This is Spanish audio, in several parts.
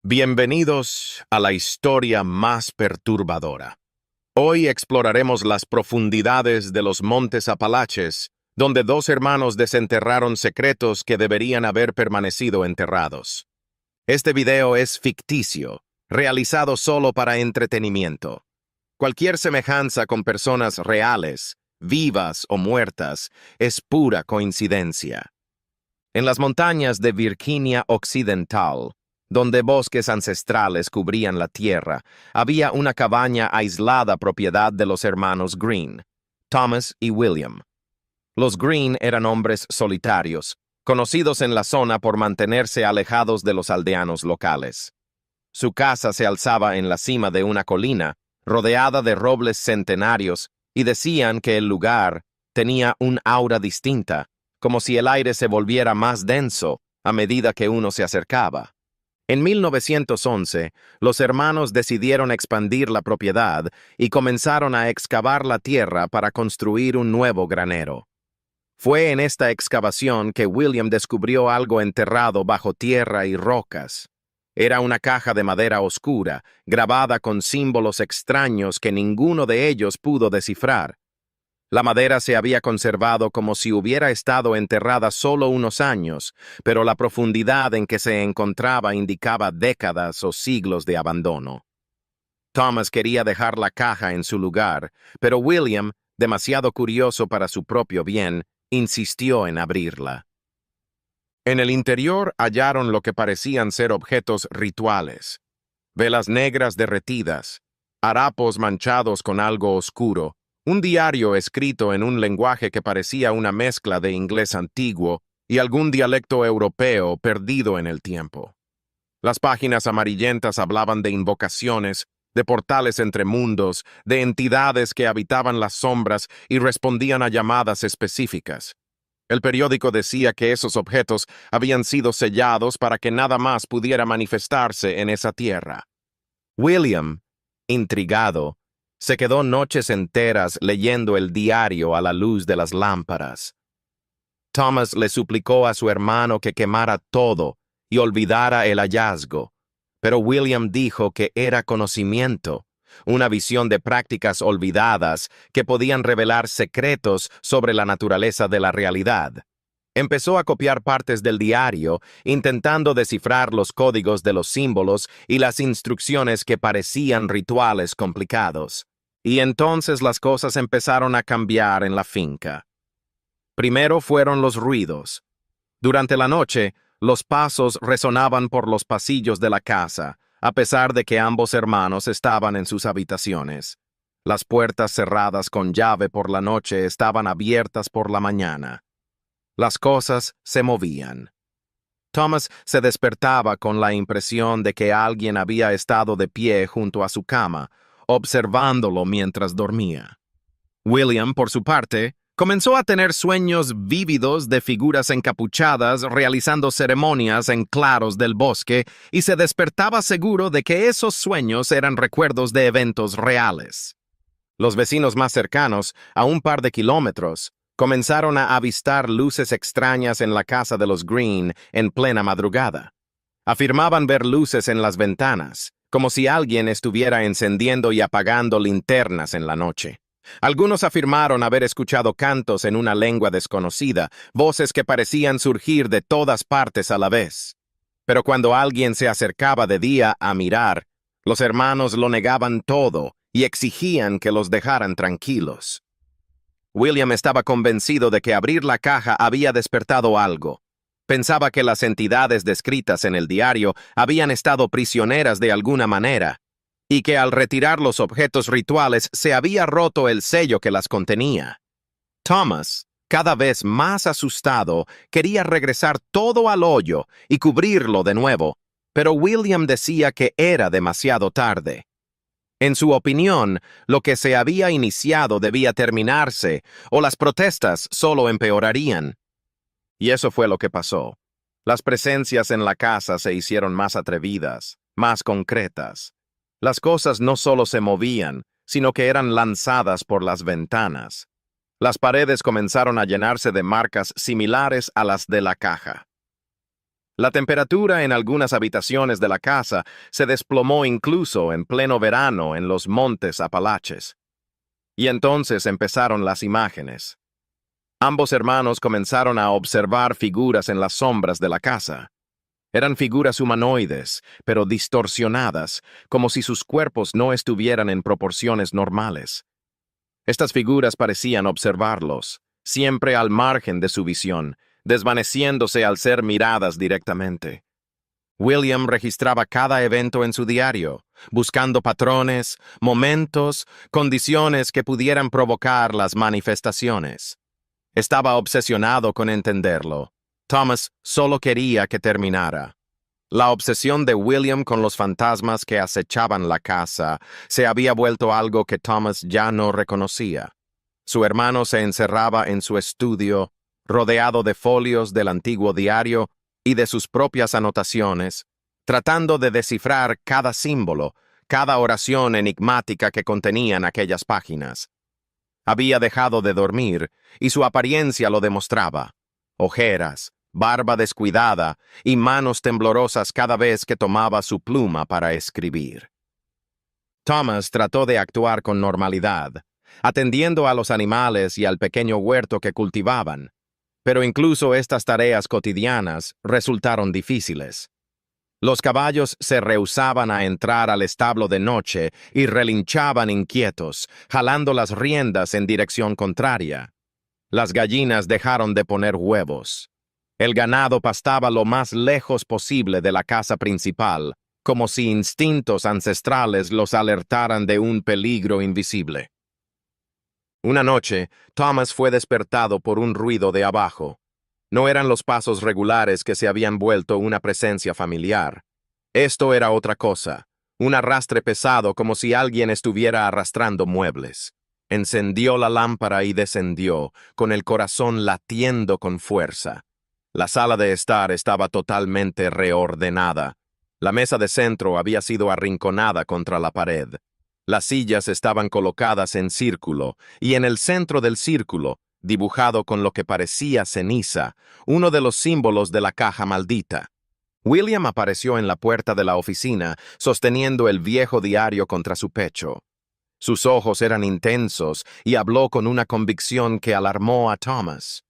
Bienvenidos a la historia más perturbadora. Hoy exploraremos las profundidades de los Montes Apalaches, donde dos hermanos desenterraron secretos que deberían haber permanecido enterrados. Este video es ficticio, realizado solo para entretenimiento. Cualquier semejanza con personas reales, vivas o muertas, es pura coincidencia. En las montañas de Virginia Occidental, donde bosques ancestrales cubrían la tierra, había una cabaña aislada propiedad de los hermanos Green, Thomas y William. Los Green eran hombres solitarios, conocidos en la zona por mantenerse alejados de los aldeanos locales. Su casa se alzaba en la cima de una colina, rodeada de robles centenarios, y decían que el lugar tenía un aura distinta, como si el aire se volviera más denso a medida que uno se acercaba. En 1911, los hermanos decidieron expandir la propiedad y comenzaron a excavar la tierra para construir un nuevo granero. Fue en esta excavación que William descubrió algo enterrado bajo tierra y rocas. Era una caja de madera oscura, grabada con símbolos extraños que ninguno de ellos pudo descifrar. La madera se había conservado como si hubiera estado enterrada solo unos años, pero la profundidad en que se encontraba indicaba décadas o siglos de abandono. Thomas quería dejar la caja en su lugar, pero William, demasiado curioso para su propio bien, insistió en abrirla. En el interior hallaron lo que parecían ser objetos rituales: velas negras derretidas, harapos manchados con algo oscuro, un diario escrito en un lenguaje que parecía una mezcla de inglés antiguo y algún dialecto europeo perdido en el tiempo. Las páginas amarillentas hablaban de invocaciones, de portales entre mundos, de entidades que habitaban las sombras y respondían a llamadas específicas. El periódico decía que esos objetos habían sido sellados para que nada más pudiera manifestarse en esa tierra. William, intrigado, se quedó noches enteras leyendo el diario a la luz de las lámparas. Thomas le suplicó a su hermano que quemara todo y olvidara el hallazgo, pero William dijo que era conocimiento, una visión de prácticas olvidadas que podían revelar secretos sobre la naturaleza de la realidad. Empezó a copiar partes del diario, intentando descifrar los códigos de los símbolos y las instrucciones que parecían rituales complicados. Y entonces las cosas empezaron a cambiar en la finca. Primero fueron los ruidos. Durante la noche, los pasos resonaban por los pasillos de la casa, a pesar de que ambos hermanos estaban en sus habitaciones. Las puertas cerradas con llave por la noche estaban abiertas por la mañana. Las cosas se movían. Thomas se despertaba con la impresión de que alguien había estado de pie junto a su cama, observándolo mientras dormía. William, por su parte, comenzó a tener sueños vívidos de figuras encapuchadas realizando ceremonias en claros del bosque y se despertaba seguro de que esos sueños eran recuerdos de eventos reales. Los vecinos más cercanos, a un par de kilómetros, comenzaron a avistar luces extrañas en la casa de los Green en plena madrugada. Afirmaban ver luces en las ventanas, como si alguien estuviera encendiendo y apagando linternas en la noche. Algunos afirmaron haber escuchado cantos en una lengua desconocida, voces que parecían surgir de todas partes a la vez. Pero cuando alguien se acercaba de día a mirar, los hermanos lo negaban todo y exigían que los dejaran tranquilos. William estaba convencido de que abrir la caja había despertado algo. Pensaba que las entidades descritas en el diario habían estado prisioneras de alguna manera, y que al retirar los objetos rituales se había roto el sello que las contenía. Thomas, cada vez más asustado, quería regresar todo al hoyo y cubrirlo de nuevo, pero William decía que era demasiado tarde. En su opinión, lo que se había iniciado debía terminarse, o las protestas solo empeorarían. Y eso fue lo que pasó. Las presencias en la casa se hicieron más atrevidas, más concretas. Las cosas no solo se movían, sino que eran lanzadas por las ventanas. Las paredes comenzaron a llenarse de marcas similares a las de la caja. La temperatura en algunas habitaciones de la casa se desplomó incluso en pleno verano en los montes Apalaches. Y entonces empezaron las imágenes. Ambos hermanos comenzaron a observar figuras en las sombras de la casa. Eran figuras humanoides, pero distorsionadas, como si sus cuerpos no estuvieran en proporciones normales. Estas figuras parecían observarlos, siempre al margen de su visión, desvaneciéndose al ser miradas directamente. William registraba cada evento en su diario, buscando patrones, momentos, condiciones que pudieran provocar las manifestaciones. Estaba obsesionado con entenderlo. Thomas solo quería que terminara. La obsesión de William con los fantasmas que acechaban la casa se había vuelto algo que Thomas ya no reconocía. Su hermano se encerraba en su estudio, rodeado de folios del antiguo diario y de sus propias anotaciones, tratando de descifrar cada símbolo, cada oración enigmática que contenían aquellas páginas. Había dejado de dormir, y su apariencia lo demostraba. Ojeras, barba descuidada y manos temblorosas cada vez que tomaba su pluma para escribir. Thomas trató de actuar con normalidad, atendiendo a los animales y al pequeño huerto que cultivaban, pero incluso estas tareas cotidianas resultaron difíciles. Los caballos se rehusaban a entrar al establo de noche y relinchaban inquietos, jalando las riendas en dirección contraria. Las gallinas dejaron de poner huevos. El ganado pastaba lo más lejos posible de la casa principal, como si instintos ancestrales los alertaran de un peligro invisible. Una noche, Thomas fue despertado por un ruido de abajo. No eran los pasos regulares que se habían vuelto una presencia familiar. Esto era otra cosa, un arrastre pesado como si alguien estuviera arrastrando muebles. Encendió la lámpara y descendió, con el corazón latiendo con fuerza. La sala de estar estaba totalmente reordenada. La mesa de centro había sido arrinconada contra la pared. Las sillas estaban colocadas en círculo, y en el centro del círculo, dibujado con lo que parecía ceniza, uno de los símbolos de la caja maldita. William apareció en la puerta de la oficina, sosteniendo el viejo diario contra su pecho. Sus ojos eran intensos y habló con una convicción que alarmó a Thomas.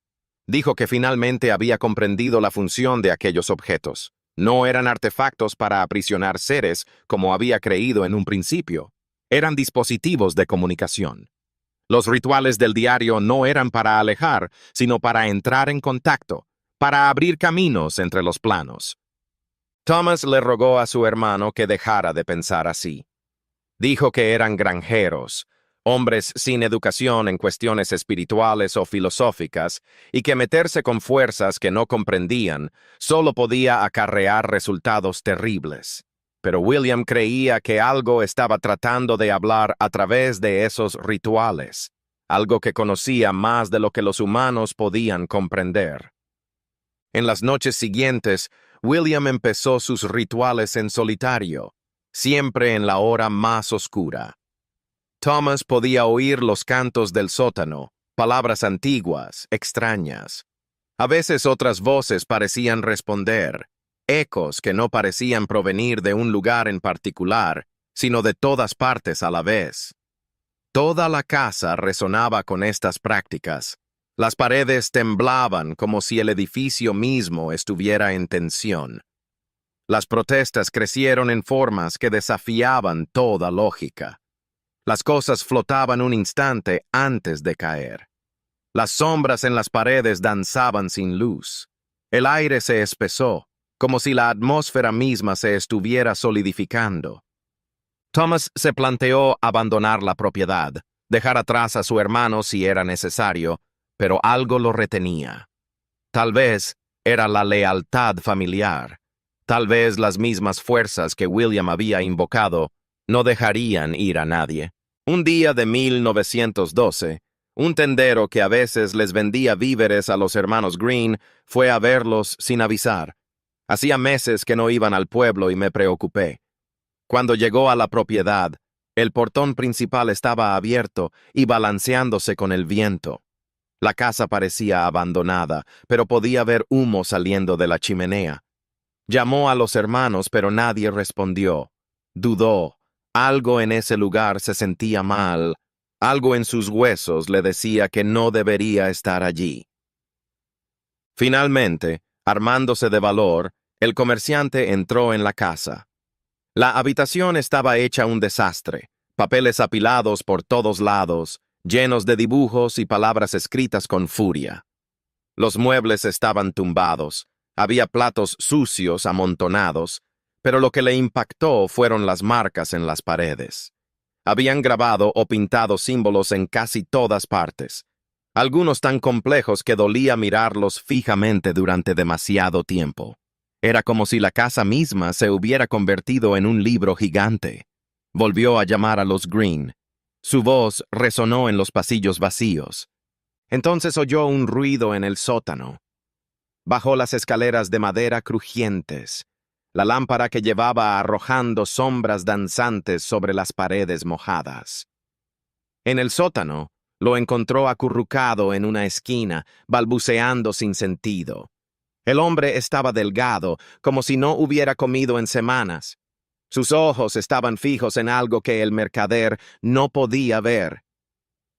Dijo que finalmente había comprendido la función de aquellos objetos. No eran artefactos para aprisionar seres, como había creído en un principio. Eran dispositivos de comunicación. Los rituales del diario no eran para alejar, sino para entrar en contacto, para abrir caminos entre los planos. Thomas le rogó a su hermano que dejara de pensar así. Dijo que eran granjeros, hombres sin educación en cuestiones espirituales o filosóficas, y que meterse con fuerzas que no comprendían solo podía acarrear resultados terribles. Pero William creía que algo estaba tratando de hablar a través de esos rituales, algo que conocía más de lo que los humanos podían comprender. En las noches siguientes, William empezó sus rituales en solitario, siempre en la hora más oscura. Thomas podía oír los cantos del sótano, palabras antiguas, extrañas. A veces otras voces parecían responder, ecos que no parecían provenir de un lugar en particular, sino de todas partes a la vez. Toda la casa resonaba con estas prácticas. Las paredes temblaban como si el edificio mismo estuviera en tensión. Las protestas crecieron en formas que desafiaban toda lógica. Las cosas flotaban un instante antes de caer. Las sombras en las paredes danzaban sin luz. El aire se espesó, como si la atmósfera misma se estuviera solidificando. Thomas se planteó abandonar la propiedad, dejar atrás a su hermano si era necesario, pero algo lo retenía. Tal vez era la lealtad familiar. Tal vez las mismas fuerzas que William había invocado no dejarían ir a nadie. Un día de 1912, un tendero que a veces les vendía víveres a los hermanos Green fue a verlos sin avisar. Hacía meses que no iban al pueblo y me preocupé. Cuando llegó a la propiedad, el portón principal estaba abierto y balanceándose con el viento. La casa parecía abandonada, pero podía ver humo saliendo de la chimenea. Llamó a los hermanos, pero nadie respondió. Dudó. Algo en ese lugar se sentía mal. Algo en sus huesos le decía que no debería estar allí. Finalmente, armándose de valor, el comerciante entró en la casa. La habitación estaba hecha un desastre, papeles apilados por todos lados, llenos de dibujos y palabras escritas con furia. Los muebles estaban tumbados, había platos sucios amontonados, pero lo que le impactó fueron las marcas en las paredes. Habían grabado o pintado símbolos en casi todas partes, algunos tan complejos que dolía mirarlos fijamente durante demasiado tiempo. Era como si la casa misma se hubiera convertido en un libro gigante. Volvió a llamar a los Green. Su voz resonó en los pasillos vacíos. Entonces oyó un ruido en el sótano. Bajó las escaleras de madera crujientes, la lámpara que llevaba arrojando sombras danzantes sobre las paredes mojadas. En el sótano, lo encontró acurrucado en una esquina, balbuceando sin sentido. El hombre estaba delgado, como si no hubiera comido en semanas. Sus ojos estaban fijos en algo que el mercader no podía ver.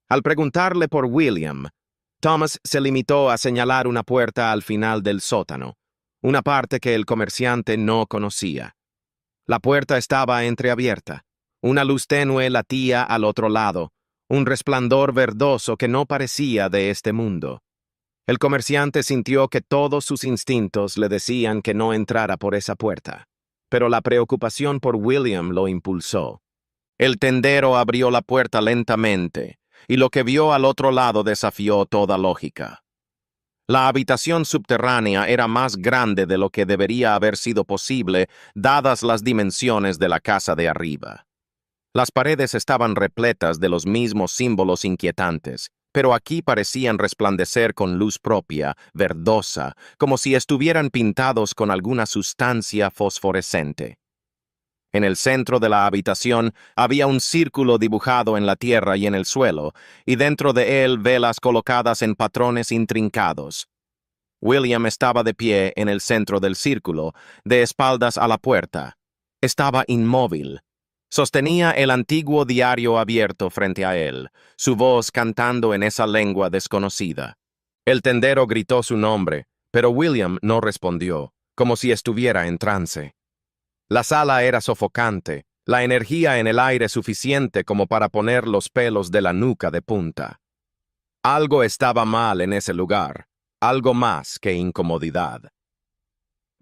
Al preguntarle por William, Thomas se limitó a señalar una puerta al final del sótano, una parte que el comerciante no conocía. La puerta estaba entreabierta. Una luz tenue latía al otro lado, un resplandor verdoso que no parecía de este mundo. El comerciante sintió que todos sus instintos le decían que no entrara por esa puerta, pero la preocupación por William lo impulsó. El tendero abrió la puerta lentamente, y lo que vio al otro lado desafió toda lógica. La habitación subterránea era más grande de lo que debería haber sido posible, dadas las dimensiones de la casa de arriba. Las paredes estaban repletas de los mismos símbolos inquietantes, pero aquí parecían resplandecer con luz propia, verdosa, como si estuvieran pintados con alguna sustancia fosforescente. En el centro de la habitación había un círculo dibujado en la tierra y en el suelo, y dentro de él velas colocadas en patrones intrincados. William estaba de pie en el centro del círculo, de espaldas a la puerta. Estaba inmóvil. Sostenía el antiguo diario abierto frente a él, su voz cantando en esa lengua desconocida. El tendero gritó su nombre, pero William no respondió, como si estuviera en trance. La sala era sofocante, la energía en el aire suficiente como para poner los pelos de la nuca de punta. Algo estaba mal en ese lugar, algo más que incomodidad.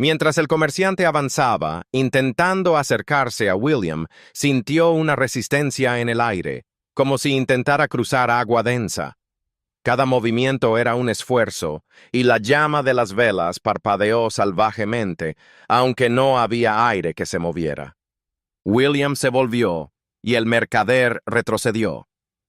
Mientras el comerciante avanzaba, intentando acercarse a William, sintió una resistencia en el aire, como si intentara cruzar agua densa. Cada movimiento era un esfuerzo, y la llama de las velas parpadeó salvajemente, aunque no había aire que se moviera. William se volvió, y el mercader retrocedió.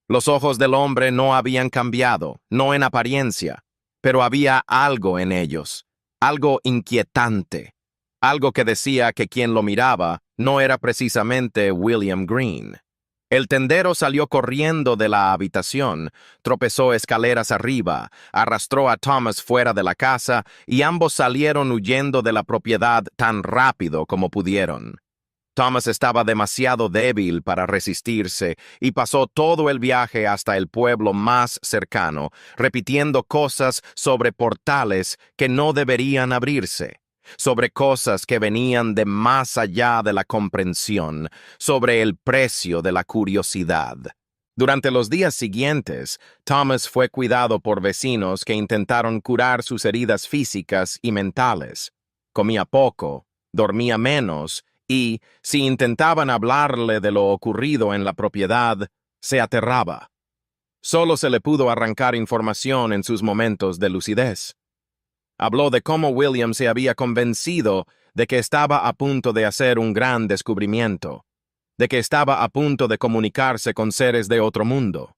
Los ojos del hombre no habían cambiado, no en apariencia, pero había algo en ellos, algo inquietante, algo que decía que quien lo miraba no era precisamente William Green. El tendero salió corriendo de la habitación, tropezó escaleras arriba, arrastró a Thomas fuera de la casa y ambos salieron huyendo de la propiedad tan rápido como pudieron. Thomas estaba demasiado débil para resistirse y pasó todo el viaje hasta el pueblo más cercano, repitiendo cosas sobre portales que no deberían abrirse, sobre cosas que venían de más allá de la comprensión, sobre el precio de la curiosidad. Durante los días siguientes, Thomas fue cuidado por vecinos que intentaron curar sus heridas físicas y mentales. Comía poco, dormía menos, y, si intentaban hablarle de lo ocurrido en la propiedad, se aterraba. Solo se le pudo arrancar información en sus momentos de lucidez. Habló de cómo William se había convencido de que estaba a punto de hacer un gran descubrimiento, de que estaba a punto de comunicarse con seres de otro mundo.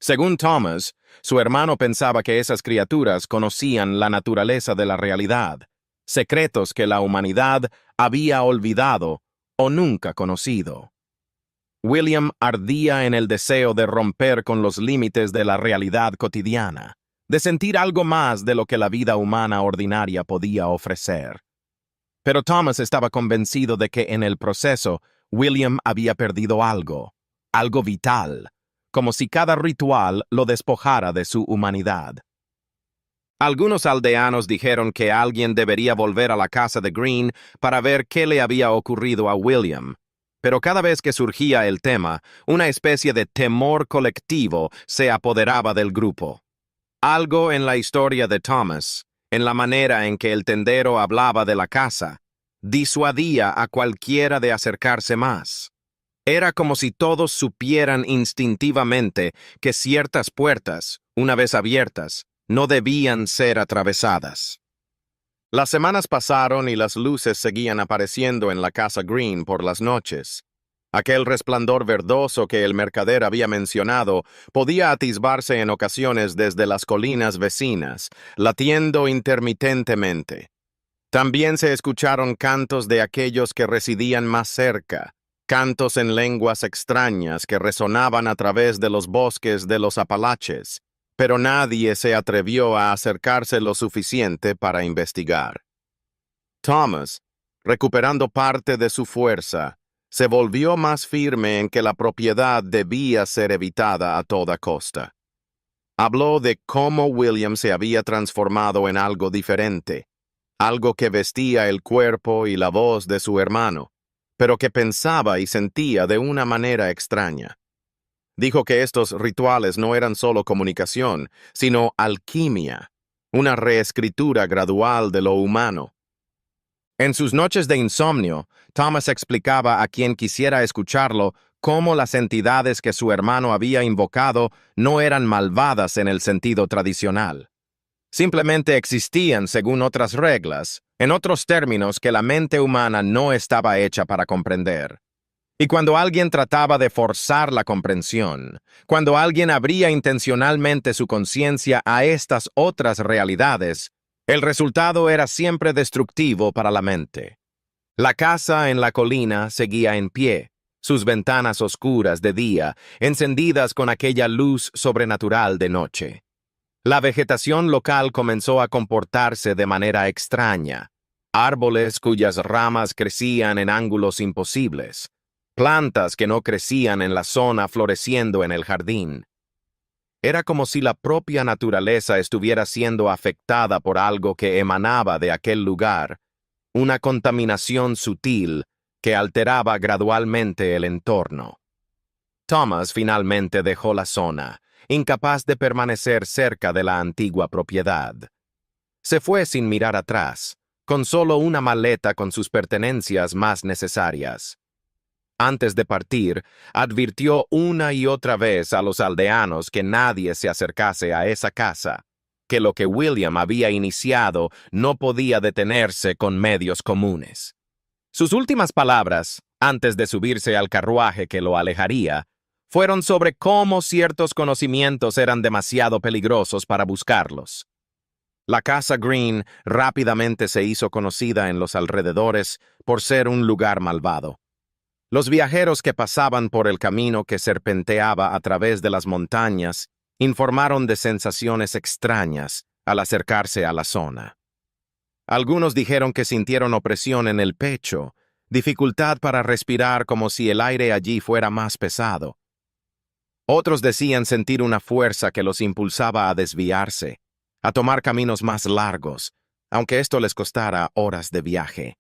Según Thomas, su hermano pensaba que esas criaturas conocían la naturaleza de la realidad, secretos que la humanidad había olvidado o nunca conocido. William ardía en el deseo de romper con los límites de la realidad cotidiana, de sentir algo más de lo que la vida humana ordinaria podía ofrecer. Pero Thomas estaba convencido de que en el proceso William había perdido algo vital, como si cada ritual lo despojara de su humanidad. Algunos aldeanos dijeron que alguien debería volver a la casa de Green para ver qué le había ocurrido a William. Pero cada vez que surgía el tema, una especie de temor colectivo se apoderaba del grupo. Algo en la historia de Thomas, en la manera en que el tendero hablaba de la casa, disuadía a cualquiera de acercarse más. Era como si todos supieran instintivamente que ciertas puertas, una vez abiertas, no debían ser atravesadas. Las semanas pasaron y las luces seguían apareciendo en la casa Green por las noches. Aquel resplandor verdoso que el mercader había mencionado podía atisbarse en ocasiones desde las colinas vecinas, latiendo intermitentemente. También se escucharon cantos de aquellos que residían más cerca, cantos en lenguas extrañas que resonaban a través de los bosques de los Apalaches, pero nadie se atrevió a acercarse lo suficiente para investigar. Thomas, recuperando parte de su fuerza, se volvió más firme en que la propiedad debía ser evitada a toda costa. Habló de cómo William se había transformado en algo diferente, algo que vestía el cuerpo y la voz de su hermano, pero que pensaba y sentía de una manera extraña. Dijo que estos rituales no eran solo comunicación, sino alquimia, una reescritura gradual de lo humano. En sus noches de insomnio, Thomas explicaba a quien quisiera escucharlo cómo las entidades que su hermano había invocado no eran malvadas en el sentido tradicional. Simplemente existían según otras reglas, en otros términos que la mente humana no estaba hecha para comprender. Y cuando alguien trataba de forzar la comprensión, cuando alguien abría intencionalmente su conciencia a estas otras realidades, el resultado era siempre destructivo para la mente. La casa en la colina seguía en pie, sus ventanas oscuras de día, encendidas con aquella luz sobrenatural de noche. La vegetación local comenzó a comportarse de manera extraña. Árboles cuyas ramas crecían en ángulos imposibles. Plantas que no crecían en la zona floreciendo en el jardín. Era como si la propia naturaleza estuviera siendo afectada por algo que emanaba de aquel lugar, una contaminación sutil que alteraba gradualmente el entorno. Thomas finalmente dejó la zona, incapaz de permanecer cerca de la antigua propiedad. Se fue sin mirar atrás, con solo una maleta con sus pertenencias más necesarias. Antes de partir, advirtió una y otra vez a los aldeanos que nadie se acercase a esa casa, que lo que William había iniciado no podía detenerse con medios comunes. Sus últimas palabras, antes de subirse al carruaje que lo alejaría, fueron sobre cómo ciertos conocimientos eran demasiado peligrosos para buscarlos. La casa Green rápidamente se hizo conocida en los alrededores por ser un lugar malvado. Los viajeros que pasaban por el camino que serpenteaba a través de las montañas informaron de sensaciones extrañas al acercarse a la zona. Algunos dijeron que sintieron opresión en el pecho, dificultad para respirar como si el aire allí fuera más pesado. Otros decían sentir una fuerza que los impulsaba a desviarse, a tomar caminos más largos, aunque esto les costara horas de viaje.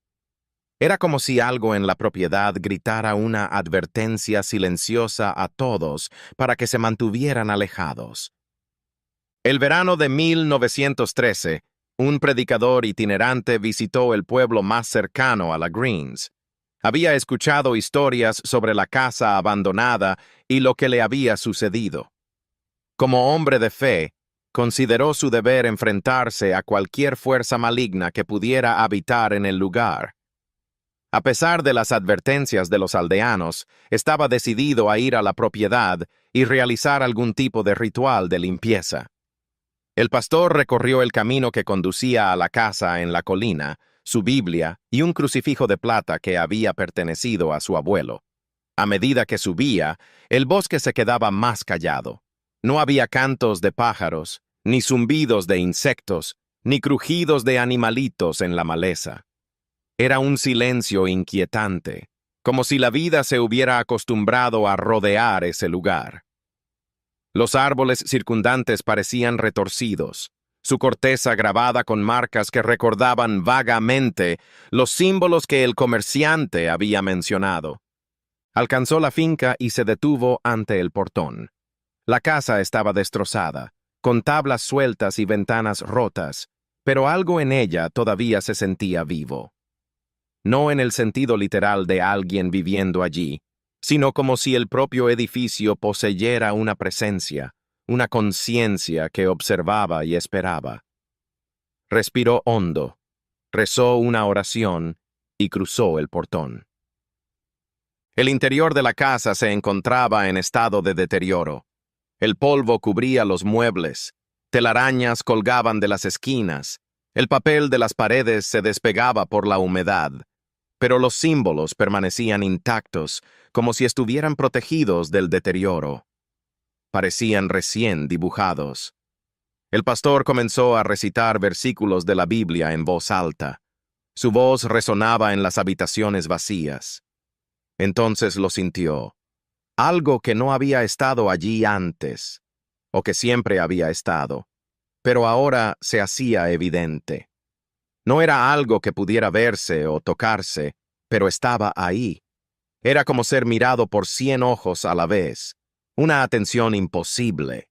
Era como si algo en la propiedad gritara una advertencia silenciosa a todos para que se mantuvieran alejados. El verano de 1913, un predicador itinerante visitó el pueblo más cercano a la Greens. Había escuchado historias sobre la casa abandonada y lo que le había sucedido. Como hombre de fe, consideró su deber enfrentarse a cualquier fuerza maligna que pudiera habitar en el lugar. A pesar de las advertencias de los aldeanos, estaba decidido a ir a la propiedad y realizar algún tipo de ritual de limpieza. El pastor recorrió el camino que conducía a la casa en la colina, su Biblia y un crucifijo de plata que había pertenecido a su abuelo. A medida que subía, el bosque se quedaba más callado. No había cantos de pájaros, ni zumbidos de insectos, ni crujidos de animalitos en la maleza. Era un silencio inquietante, como si la vida se hubiera acostumbrado a rodear ese lugar. Los árboles circundantes parecían retorcidos, su corteza grabada con marcas que recordaban vagamente los símbolos que el comerciante había mencionado. Alcanzó la finca y se detuvo ante el portón. La casa estaba destrozada, con tablas sueltas y ventanas rotas, pero algo en ella todavía se sentía vivo. No en el sentido literal de alguien viviendo allí, sino como si el propio edificio poseyera una presencia, una conciencia que observaba y esperaba. Respiró hondo, rezó una oración y cruzó el portón. El interior de la casa se encontraba en estado de deterioro. El polvo cubría los muebles, telarañas colgaban de las esquinas, el papel de las paredes se despegaba por la humedad, pero los símbolos permanecían intactos, como si estuvieran protegidos del deterioro. Parecían recién dibujados. El pastor comenzó a recitar versículos de la Biblia en voz alta. Su voz resonaba en las habitaciones vacías. Entonces lo sintió. Algo que no había estado allí antes, o que siempre había estado, pero ahora se hacía evidente. No era algo que pudiera verse o tocarse, pero estaba ahí. Era como ser mirado por 100 ojos a la vez, una atención imposible.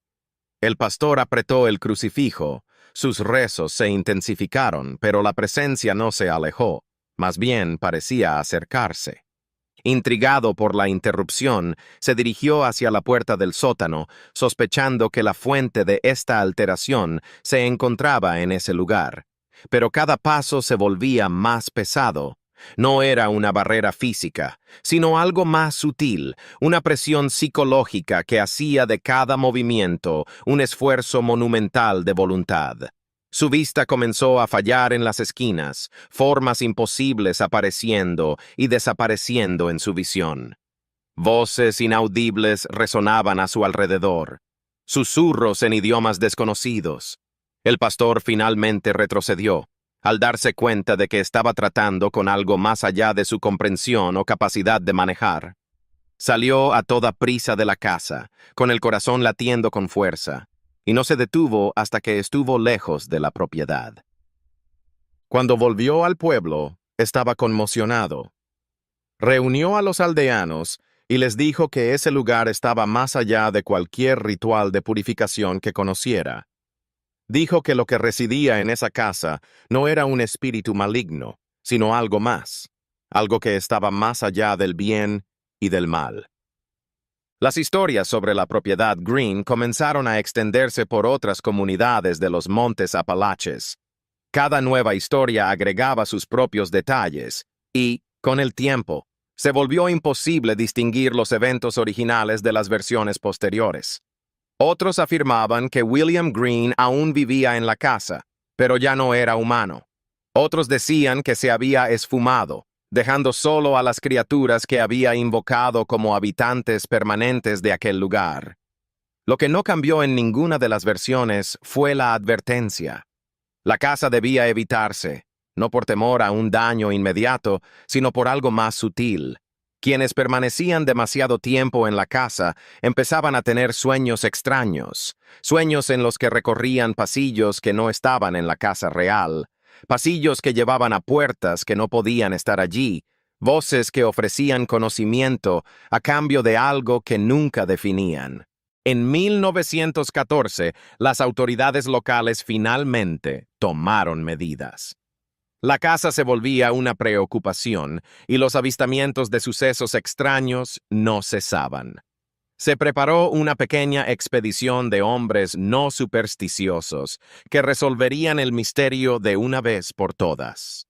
El pastor apretó el crucifijo, sus rezos se intensificaron, pero la presencia no se alejó, más bien parecía acercarse. Intrigado por la interrupción, se dirigió hacia la puerta del sótano, sospechando que la fuente de esta alteración se encontraba en ese lugar. Pero cada paso se volvía más pesado. No era una barrera física, sino algo más sutil, una presión psicológica que hacía de cada movimiento un esfuerzo monumental de voluntad. Su vista comenzó a fallar en las esquinas, formas imposibles apareciendo y desapareciendo en su visión. Voces inaudibles resonaban a su alrededor, susurros en idiomas desconocidos. El pastor finalmente retrocedió, al darse cuenta de que estaba tratando con algo más allá de su comprensión o capacidad de manejar. Salió a toda prisa de la casa, con el corazón latiendo con fuerza, y no se detuvo hasta que estuvo lejos de la propiedad. Cuando volvió al pueblo, estaba conmocionado. Reunió a los aldeanos y les dijo que ese lugar estaba más allá de cualquier ritual de purificación que conociera. Dijo que lo que residía en esa casa no era un espíritu maligno, sino algo más, algo que estaba más allá del bien y del mal. Las historias sobre la propiedad Green comenzaron a extenderse por otras comunidades de los Montes Apalaches. Cada nueva historia agregaba sus propios detalles y, con el tiempo, se volvió imposible distinguir los eventos originales de las versiones posteriores. Otros afirmaban que William Green aún vivía en la casa, pero ya no era humano. Otros decían que se había esfumado, dejando solo a las criaturas que había invocado como habitantes permanentes de aquel lugar. Lo que no cambió en ninguna de las versiones fue la advertencia. La casa debía evitarse, no por temor a un daño inmediato, sino por algo más sutil. Quienes permanecían demasiado tiempo en la casa empezaban a tener sueños extraños, sueños en los que recorrían pasillos que no estaban en la casa real, pasillos que llevaban a puertas que no podían estar allí, voces que ofrecían conocimiento a cambio de algo que nunca definían. En 1914, las autoridades locales finalmente tomaron medidas. La casa se volvía una preocupación y los avistamientos de sucesos extraños no cesaban. Se preparó una pequeña expedición de hombres no supersticiosos que resolverían el misterio de una vez por todas.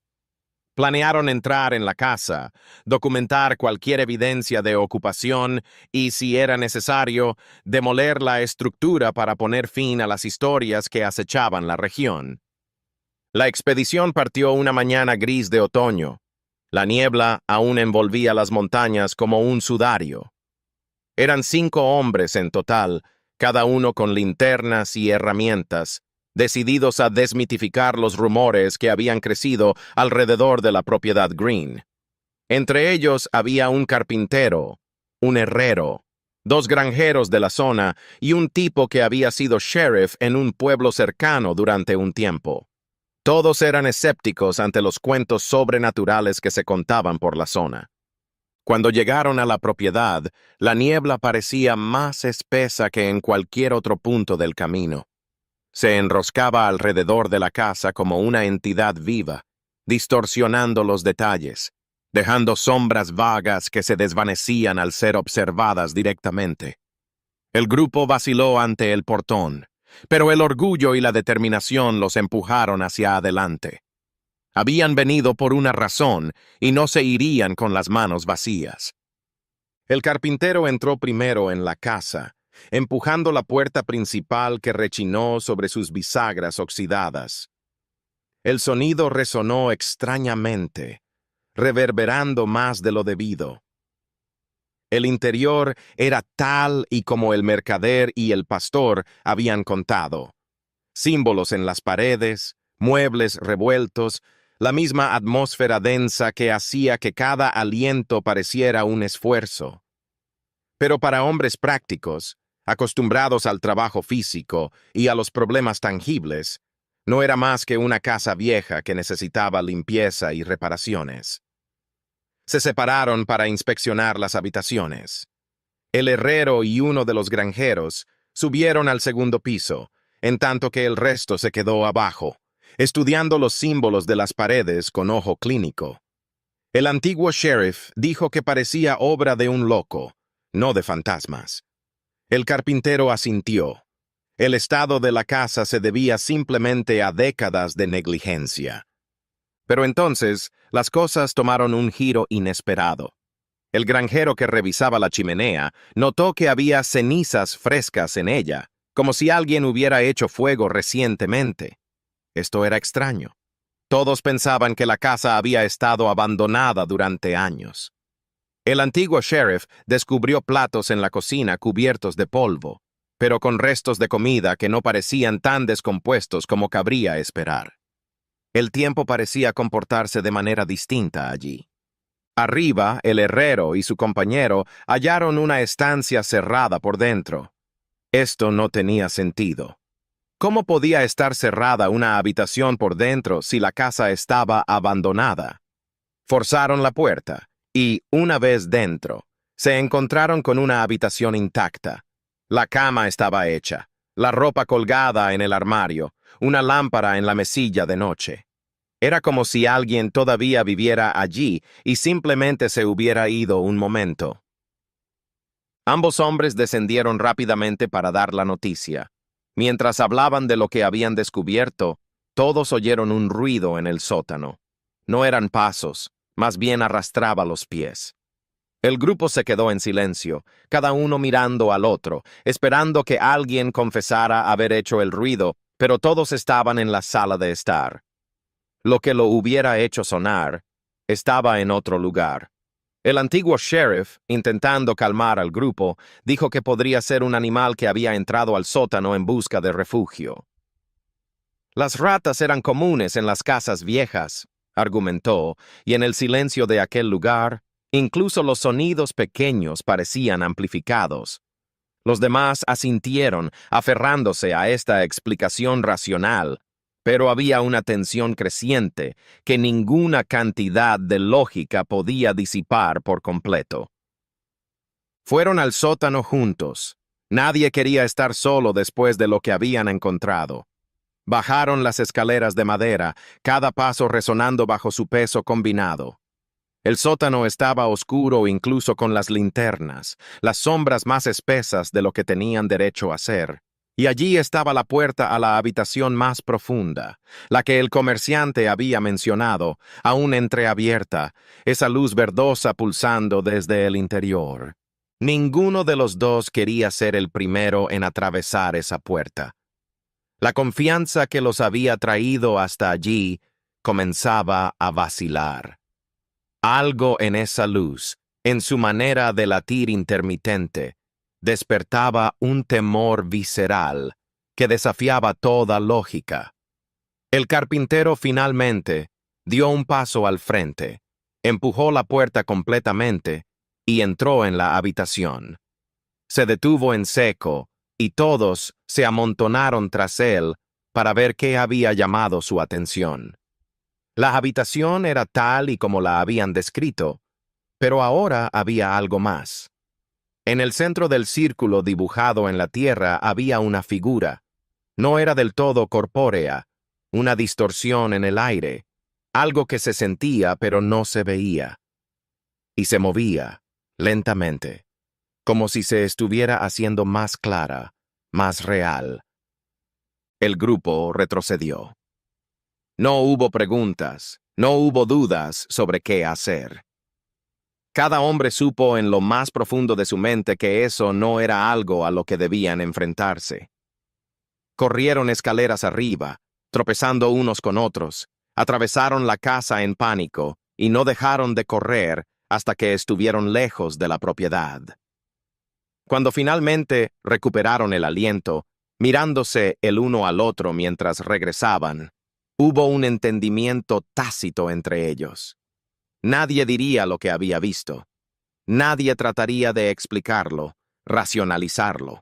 Planearon entrar en la casa, documentar cualquier evidencia de ocupación y, si era necesario, demoler la estructura para poner fin a las historias que acechaban la región. La expedición partió una mañana gris de otoño. La niebla aún envolvía las montañas como un sudario. Eran 5 hombres en total, cada uno con linternas y herramientas, decididos a desmitificar los rumores que habían crecido alrededor de la propiedad Green. Entre ellos había un carpintero, un herrero, dos granjeros de la zona y un tipo que había sido sheriff en un pueblo cercano durante un tiempo. Todos eran escépticos ante los cuentos sobrenaturales que se contaban por la zona. Cuando llegaron a la propiedad, la niebla parecía más espesa que en cualquier otro punto del camino. Se enroscaba alrededor de la casa como una entidad viva, distorsionando los detalles, dejando sombras vagas que se desvanecían al ser observadas directamente. El grupo vaciló ante el portón, pero el orgullo y la determinación los empujaron hacia adelante. Habían venido por una razón y no se irían con las manos vacías. El carpintero entró primero en la casa, empujando la puerta principal que rechinó sobre sus bisagras oxidadas. El sonido resonó extrañamente, reverberando más de lo debido. El interior era tal y como el mercader y el pastor habían contado. Símbolos en las paredes, muebles revueltos, la misma atmósfera densa que hacía que cada aliento pareciera un esfuerzo. Pero para hombres prácticos, acostumbrados al trabajo físico y a los problemas tangibles, no era más que una casa vieja que necesitaba limpieza y reparaciones. Se separaron para inspeccionar las habitaciones. El herrero y uno de los granjeros subieron al segundo piso, en tanto que el resto se quedó abajo, estudiando los símbolos de las paredes con ojo clínico. El antiguo sheriff dijo que parecía obra de un loco, no de fantasmas. El carpintero asintió. El estado de la casa se debía simplemente a décadas de negligencia. Pero entonces, las cosas tomaron un giro inesperado. El granjero que revisaba la chimenea notó que había cenizas frescas en ella, como si alguien hubiera hecho fuego recientemente. Esto era extraño. Todos pensaban que la casa había estado abandonada durante años. El antiguo sheriff descubrió platos en la cocina cubiertos de polvo, pero con restos de comida que no parecían tan descompuestos como cabría esperar. El tiempo parecía comportarse de manera distinta allí. Arriba, el herrero y su compañero hallaron una estancia cerrada por dentro. Esto no tenía sentido. ¿Cómo podía estar cerrada una habitación por dentro si la casa estaba abandonada? Forzaron la puerta y, una vez dentro, se encontraron con una habitación intacta. La cama estaba hecha, la ropa colgada en el armario, una lámpara en la mesilla de noche. Era como si alguien todavía viviera allí y simplemente se hubiera ido un momento. Ambos hombres descendieron rápidamente para dar la noticia. Mientras hablaban de lo que habían descubierto, todos oyeron un ruido en el sótano. No eran pasos, más bien arrastraba los pies. El grupo se quedó en silencio, cada uno mirando al otro, esperando que alguien confesara haber hecho el ruido, pero todos estaban en la sala de estar. Lo que lo hubiera hecho sonar estaba en otro lugar. El antiguo sheriff, intentando calmar al grupo, dijo que podría ser un animal que había entrado al sótano en busca de refugio. Las ratas eran comunes en las casas viejas, argumentó, y en el silencio de aquel lugar, incluso los sonidos pequeños parecían amplificados. Los demás asintieron, aferrándose a esta explicación racional, pero había una tensión creciente que ninguna cantidad de lógica podía disipar por completo. Fueron al sótano juntos. Nadie quería estar solo después de lo que habían encontrado. Bajaron las escaleras de madera, cada paso resonando bajo su peso combinado. El sótano estaba oscuro incluso con las linternas, las sombras más espesas de lo que tenían derecho a ser. Y allí estaba la puerta a la habitación más profunda, la que el comerciante había mencionado, aún entreabierta, esa luz verdosa pulsando desde el interior. Ninguno de los dos quería ser el primero en atravesar esa puerta. La confianza que los había traído hasta allí comenzaba a vacilar. Algo en esa luz, en su manera de latir intermitente, despertaba un temor visceral, que desafiaba toda lógica. El carpintero finalmente dio un paso al frente, empujó la puerta completamente y entró en la habitación. Se detuvo en seco y todos se amontonaron tras él para ver qué había llamado su atención. La habitación era tal y como la habían descrito, pero ahora había algo más. En el centro del círculo dibujado en la tierra había una figura. No era del todo corpórea, una distorsión en el aire, algo que se sentía pero no se veía. Y se movía, lentamente, como si se estuviera haciendo más clara, más real. El grupo retrocedió. No hubo preguntas, no hubo dudas sobre qué hacer. Cada hombre supo en lo más profundo de su mente que eso no era algo a lo que debían enfrentarse. Corrieron escaleras arriba, tropezando unos con otros, atravesaron la casa en pánico y no dejaron de correr hasta que estuvieron lejos de la propiedad. Cuando finalmente recuperaron el aliento, mirándose el uno al otro mientras regresaban, hubo un entendimiento tácito entre ellos. Nadie diría lo que había visto. Nadie trataría de explicarlo, racionalizarlo.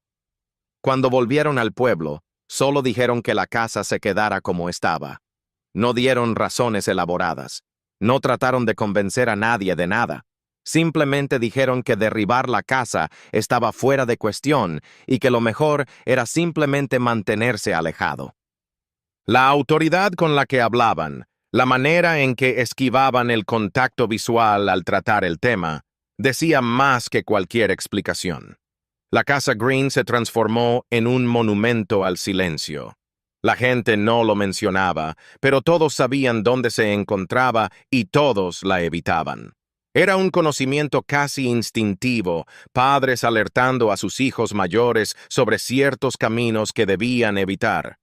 Cuando volvieron al pueblo, solo dijeron que la casa se quedara como estaba. No dieron razones elaboradas. No trataron de convencer a nadie de nada. Simplemente dijeron que derribar la casa estaba fuera de cuestión y que lo mejor era simplemente mantenerse alejado. La autoridad con la que hablaban, la manera en que esquivaban el contacto visual al tratar el tema, decía más que cualquier explicación. La casa Green se transformó en un monumento al silencio. La gente no lo mencionaba, pero todos sabían dónde se encontraba y todos la evitaban. Era un conocimiento casi instintivo, padres alertando a sus hijos mayores sobre ciertos caminos que debían evitar.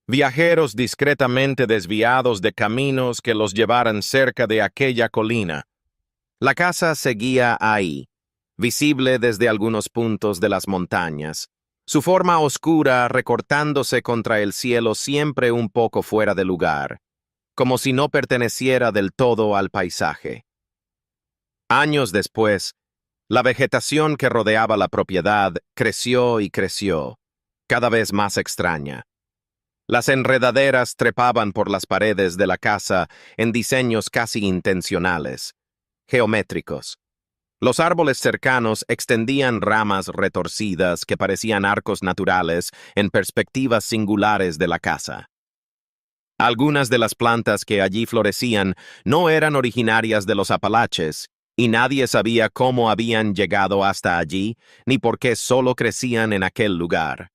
Viajeros discretamente desviados de caminos que los llevaran cerca de aquella colina. La casa seguía ahí, visible desde algunos puntos de las montañas, su forma oscura recortándose contra el cielo siempre un poco fuera de lugar, como si no perteneciera del todo al paisaje. Años después, la vegetación que rodeaba la propiedad creció y creció, cada vez más extraña. Las enredaderas trepaban por las paredes de la casa en diseños casi intencionales, geométricos. Los árboles cercanos extendían ramas retorcidas que parecían arcos naturales en perspectivas singulares de la casa. Algunas de las plantas que allí florecían no eran originarias de los Apalaches, y nadie sabía cómo habían llegado hasta allí, ni por qué solo crecían en aquel lugar.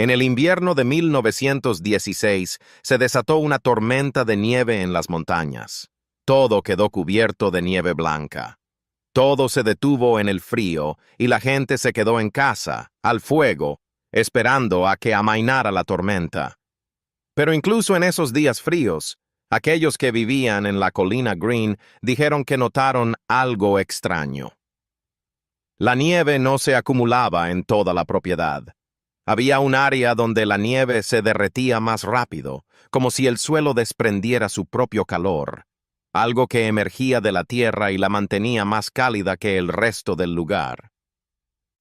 En el invierno de 1916 se desató una tormenta de nieve en las montañas. Todo quedó cubierto de nieve blanca. Todo se detuvo en el frío y la gente se quedó en casa, al fuego, esperando a que amainara la tormenta. Pero incluso en esos días fríos, aquellos que vivían en la colina Green dijeron que notaron algo extraño. La nieve no se acumulaba en toda la propiedad. Había un área donde la nieve se derretía más rápido, como si el suelo desprendiera su propio calor, algo que emergía de la tierra y la mantenía más cálida que el resto del lugar.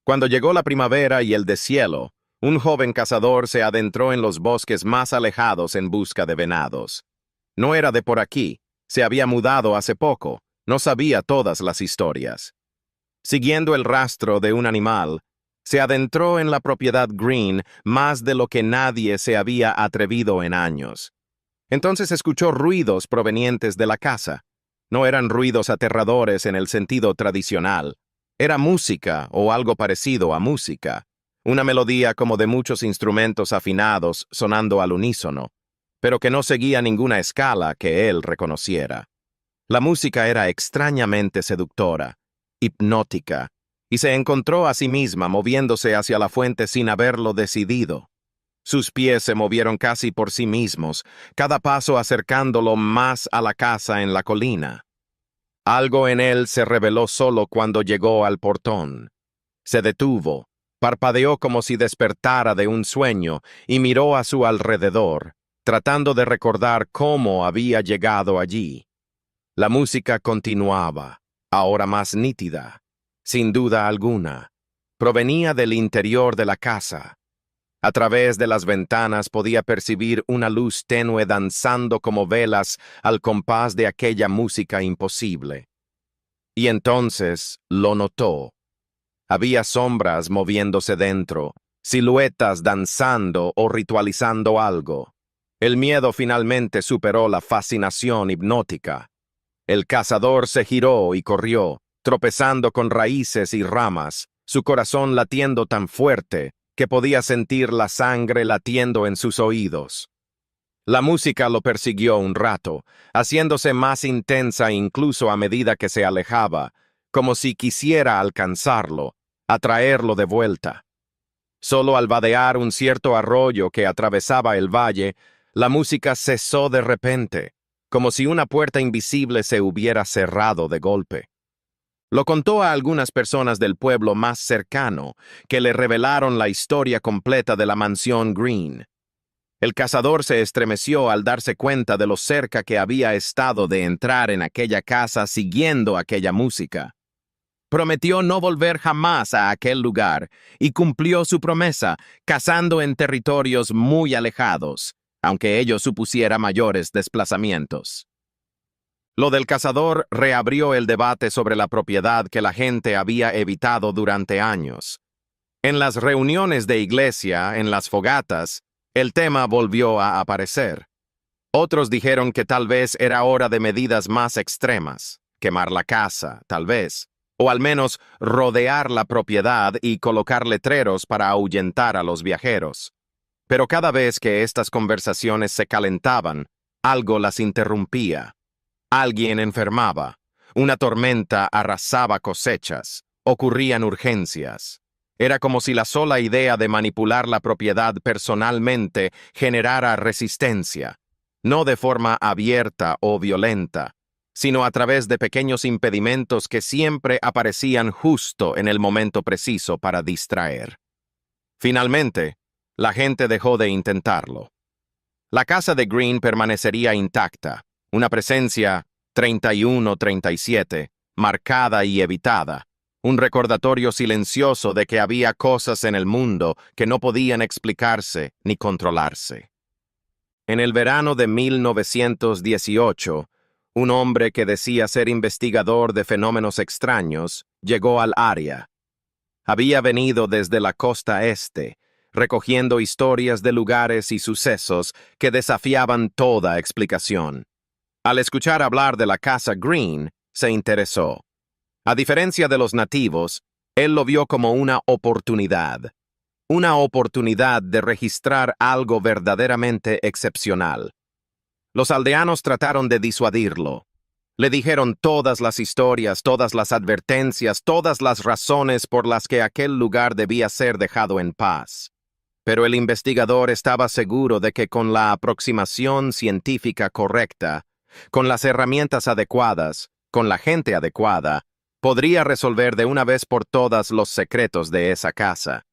Cuando llegó la primavera y el deshielo, un joven cazador se adentró en los bosques más alejados en busca de venados. No era de por aquí, se había mudado hace poco, no sabía todas las historias. Siguiendo el rastro de un animal, se adentró en la propiedad Green más de lo que nadie se había atrevido en años. Entonces escuchó ruidos provenientes de la casa. No eran ruidos aterradores en el sentido tradicional. Era música o algo parecido a música. Una melodía como de muchos instrumentos afinados sonando al unísono, pero que no seguía ninguna escala que él reconociera. La música era extrañamente seductora, hipnótica, y se encontró a sí misma moviéndose hacia la fuente sin haberlo decidido. Sus pies se movieron casi por sí mismos, cada paso acercándolo más a la casa en la colina. Algo en él se reveló solo cuando llegó al portón. Se detuvo, Parpadeó como si despertara de un sueño y miró a su alrededor, tratando de recordar cómo había llegado allí. La música continuaba, ahora más nítida, sin duda alguna. Provenía del interior de la casa. A través de las ventanas podía percibir una luz tenue danzando como velas al compás de aquella música imposible. Y entonces lo notó. Había sombras moviéndose dentro, siluetas danzando o ritualizando algo. El miedo finalmente superó la fascinación hipnótica. El cazador se giró y corrió, tropezando con raíces y ramas, su corazón latiendo tan fuerte que podía sentir la sangre latiendo en sus oídos. La música lo persiguió un rato, haciéndose más intensa incluso a medida que se alejaba, como si quisiera alcanzarlo, atraerlo de vuelta. Solo al vadear un cierto arroyo que atravesaba el valle, la música cesó de repente, como si una puerta invisible se hubiera cerrado de golpe. Lo contó a algunas personas del pueblo más cercano, que le revelaron la historia completa de la mansión Green. El cazador se estremeció al darse cuenta de lo cerca que había estado de entrar en aquella casa siguiendo aquella música. Prometió no volver jamás a aquel lugar y cumplió su promesa, cazando en territorios muy alejados, aunque ello supusiera mayores desplazamientos. Lo del cazador reabrió el debate sobre la propiedad que la gente había evitado durante años. En las reuniones de iglesia, en las fogatas, el tema volvió a aparecer. Otros dijeron que tal vez era hora de medidas más extremas, quemar la casa, tal vez, o al menos rodear la propiedad y colocar letreros para ahuyentar a los viajeros. Pero cada vez que estas conversaciones se calentaban, algo las interrumpía. Alguien enfermaba, una tormenta arrasaba cosechas, ocurrían urgencias. Era como si la sola idea de manipular la propiedad personalmente generara resistencia, no de forma abierta o violenta, sino a través de pequeños impedimentos que siempre aparecían justo en el momento preciso para distraer. Finalmente, la gente dejó de intentarlo. La casa de Green permanecería intacta, una presencia 31-37, marcada y evitada, un recordatorio silencioso de que había cosas en el mundo que no podían explicarse ni controlarse. En el verano de 1918, un hombre que decía ser investigador de fenómenos extraños llegó al área. Había venido desde la costa este, recogiendo historias de lugares y sucesos que desafiaban toda explicación. Al escuchar hablar de la casa Green, se interesó. A diferencia de los nativos, él lo vio como una oportunidad de registrar algo verdaderamente excepcional. Los aldeanos trataron de disuadirlo. Le dijeron todas las historias, todas las advertencias, todas las razones por las que aquel lugar debía ser dejado en paz. Pero el investigador estaba seguro de que con la aproximación científica correcta, con las herramientas adecuadas, con la gente adecuada, podría resolver de una vez por todas los secretos de esa casa.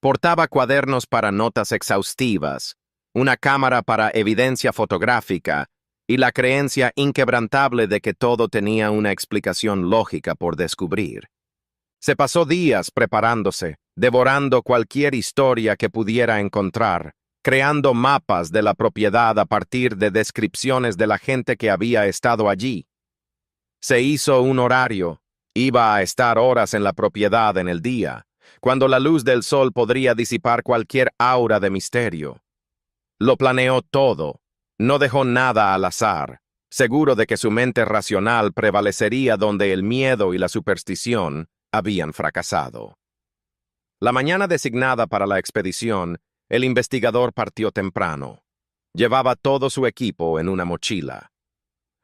Portaba cuadernos para notas exhaustivas, una cámara para evidencia fotográfica y la creencia inquebrantable de que todo tenía una explicación lógica por descubrir. Se pasó días preparándose, devorando cualquier historia que pudiera encontrar, creando mapas de la propiedad a partir de descripciones de la gente que había estado allí. Se hizo un horario, iba a estar horas en la propiedad en el día, cuando la luz del sol podría disipar cualquier aura de misterio. Lo planeó todo, no dejó nada al azar, seguro de que su mente racional prevalecería donde el miedo y la superstición habían fracasado. La mañana designada para la expedición, el investigador partió temprano. Llevaba todo su equipo en una mochila.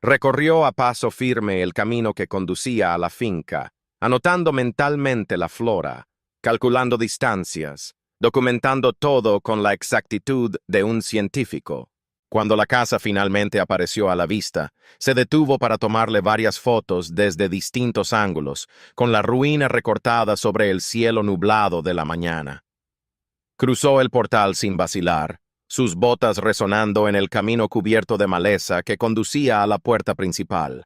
Recorrió a paso firme el camino que conducía a la finca, anotando mentalmente la flora, calculando distancias, documentando todo con la exactitud de un científico. Cuando la casa finalmente apareció a la vista, se detuvo para tomarle varias fotos desde distintos ángulos, con la ruina recortada sobre el cielo nublado de la mañana. Cruzó el portal sin vacilar, sus botas resonando en el camino cubierto de maleza que conducía a la puerta principal.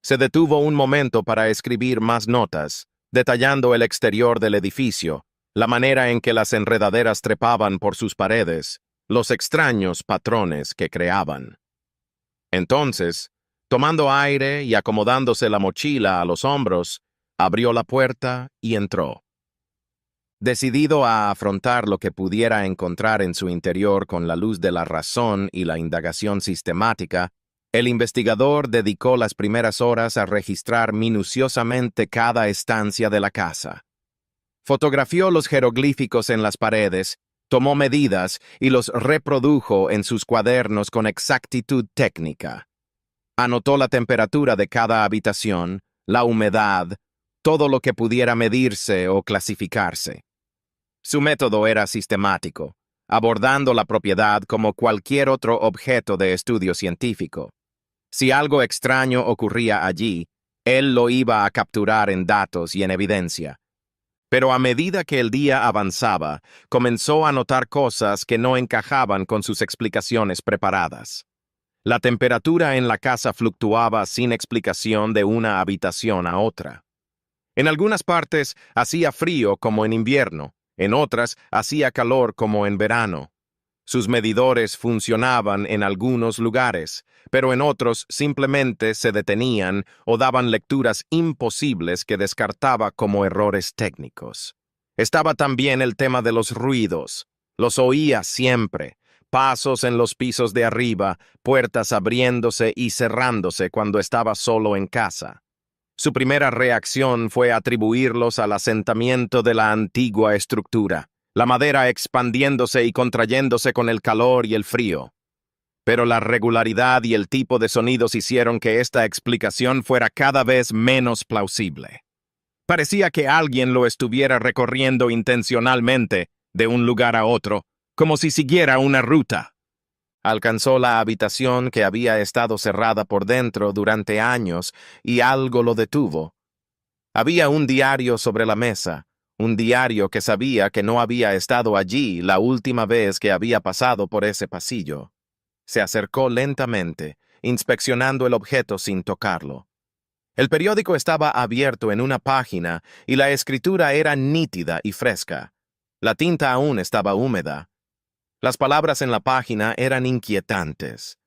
Se detuvo un momento para escribir más notas, detallando el exterior del edificio, la manera en que las enredaderas trepaban por sus paredes, los extraños patrones que creaban. Entonces, tomando aire y acomodándose la mochila a los hombros, abrió la puerta y entró. Decidido a afrontar lo que pudiera encontrar en su interior con la luz de la razón y la indagación sistemática, el investigador dedicó las primeras horas a registrar minuciosamente cada estancia de la casa. Fotografió los jeroglíficos en las paredes, tomó medidas y los reprodujo en sus cuadernos con exactitud técnica. Anotó la temperatura de cada habitación, la humedad, todo lo que pudiera medirse o clasificarse. Su método era sistemático, abordando la propiedad como cualquier otro objeto de estudio científico. Si algo extraño ocurría allí, él lo iba a capturar en datos y en evidencia. Pero a medida que el día avanzaba, comenzó a notar cosas que no encajaban con sus explicaciones preparadas. La temperatura en la casa fluctuaba sin explicación de una habitación a otra. En algunas partes hacía frío como en invierno, en otras hacía calor como en verano. Sus medidores funcionaban en algunos lugares, pero en otros simplemente se detenían o daban lecturas imposibles que descartaba como errores técnicos. Estaba también el tema de los ruidos. Los oía siempre. Pasos en los pisos de arriba, puertas abriéndose y cerrándose cuando estaba solo en casa. Su primera reacción fue atribuirlos al asentamiento de la antigua estructura, la madera expandiéndose y contrayéndose con el calor y el frío. Pero la regularidad y el tipo de sonidos hicieron que esta explicación fuera cada vez menos plausible. Parecía que alguien lo estuviera recorriendo intencionalmente de un lugar a otro, como si siguiera una ruta. Alcanzó la habitación que había estado cerrada por dentro durante años y algo lo detuvo. Había un diario sobre la mesa, un diario que sabía que no había estado allí la última vez que había pasado por ese pasillo. Se acercó lentamente, inspeccionando el objeto sin tocarlo. El periódico estaba abierto en una página y la escritura era nítida y fresca. La tinta aún estaba húmeda. Las palabras en la página eran inquietantes.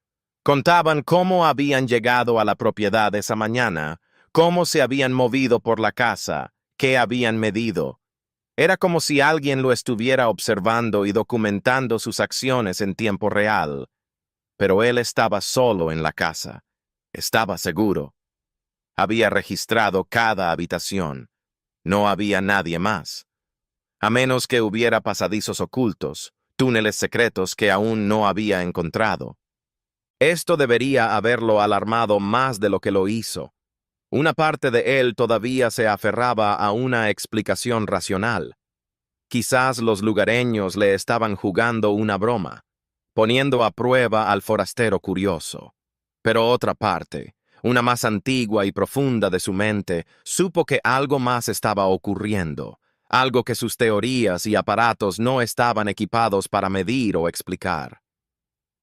Contaban cómo habían llegado a la propiedad esa mañana, cómo se habían movido por la casa, qué habían medido. Era como si alguien lo estuviera observando y documentando sus acciones en tiempo real. Pero él estaba solo en la casa. Estaba seguro. Había registrado cada habitación. No había nadie más. A menos que hubiera pasadizos ocultos, túneles secretos que aún no había encontrado. Esto debería haberlo alarmado más de lo que lo hizo. Una parte de él todavía se aferraba a una explicación racional. Quizás los lugareños le estaban jugando una broma, poniendo a prueba al forastero curioso. Pero otra parte, una más antigua y profunda de su mente, supo que algo más estaba ocurriendo, algo que sus teorías y aparatos no estaban equipados para medir o explicar.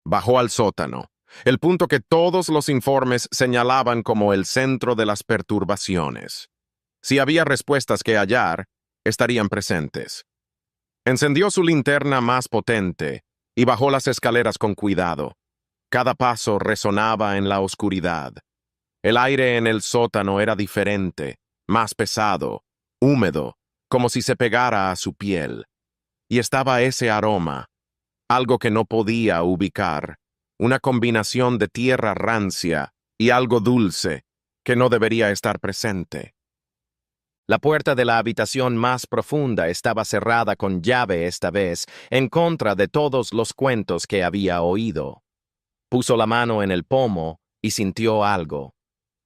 Bajó al sótano, el punto que todos los informes señalaban como el centro de las perturbaciones. Si había respuestas que hallar, estarían presentes. Encendió su linterna más potente y bajó las escaleras con cuidado. Cada paso resonaba en la oscuridad. El aire en el sótano era diferente, más pesado, húmedo, como si se pegara a su piel. Y estaba ese aroma, algo que no podía ubicar, una combinación de tierra rancia y algo dulce que no debería estar presente. La puerta de la habitación más profunda estaba cerrada con llave esta vez, en contra de todos los cuentos que había oído. Puso la mano en el pomo y sintió algo.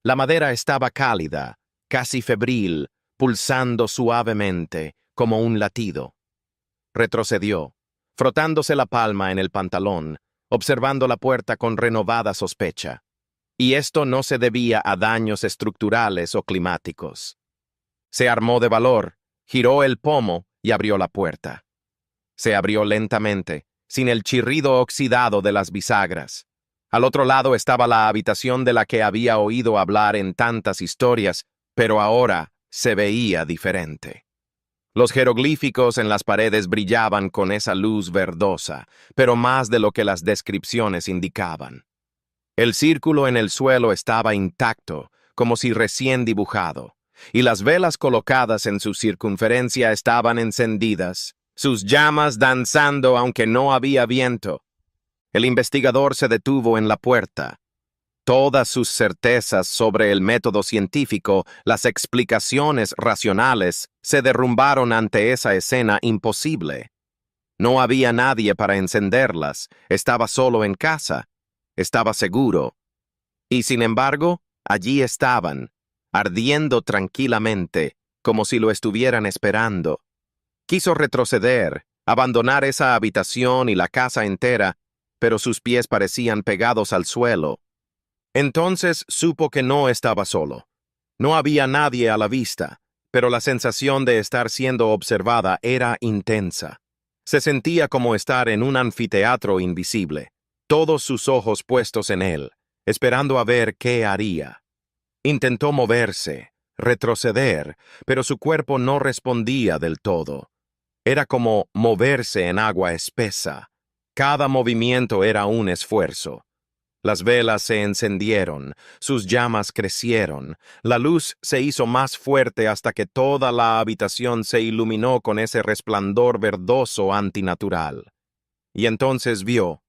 La madera estaba cálida, casi febril, pulsando suavemente, como un latido. Retrocedió, frotándose la palma en el pantalón, observando la puerta con renovada sospecha. Y esto no se debía a daños estructurales o climáticos. Se armó de valor, giró el pomo y abrió la puerta. Se abrió lentamente, sin el chirrido oxidado de las bisagras. Al otro lado estaba la habitación de la que había oído hablar en tantas historias, pero ahora se veía diferente. Los jeroglíficos en las paredes brillaban con esa luz verdosa, pero más de lo que las descripciones indicaban. El círculo en el suelo estaba intacto, como si recién dibujado, y las velas colocadas en su circunferencia estaban encendidas, sus llamas danzando aunque no había viento. El investigador se detuvo en la puerta. Todas sus certezas sobre el método científico, las explicaciones racionales, se derrumbaron ante esa escena imposible. No había nadie para encenderlas, estaba solo en casa, estaba seguro. Y sin embargo, allí estaban, ardiendo tranquilamente, como si lo estuvieran esperando. Quiso retroceder, abandonar esa habitación y la casa entera, pero sus pies parecían pegados al suelo. Entonces supo que no estaba solo. No había nadie a la vista, pero la sensación de estar siendo observada era intensa. Se sentía como estar en un anfiteatro invisible, todos sus ojos puestos en él, esperando a ver qué haría. Intentó moverse, retroceder, pero su cuerpo no respondía del todo. Era como moverse en agua espesa. Cada movimiento era un esfuerzo. Las velas se encendieron, sus llamas crecieron, la luz se hizo más fuerte hasta que toda la habitación se iluminó con ese resplandor verdoso antinatural. Y entonces vio,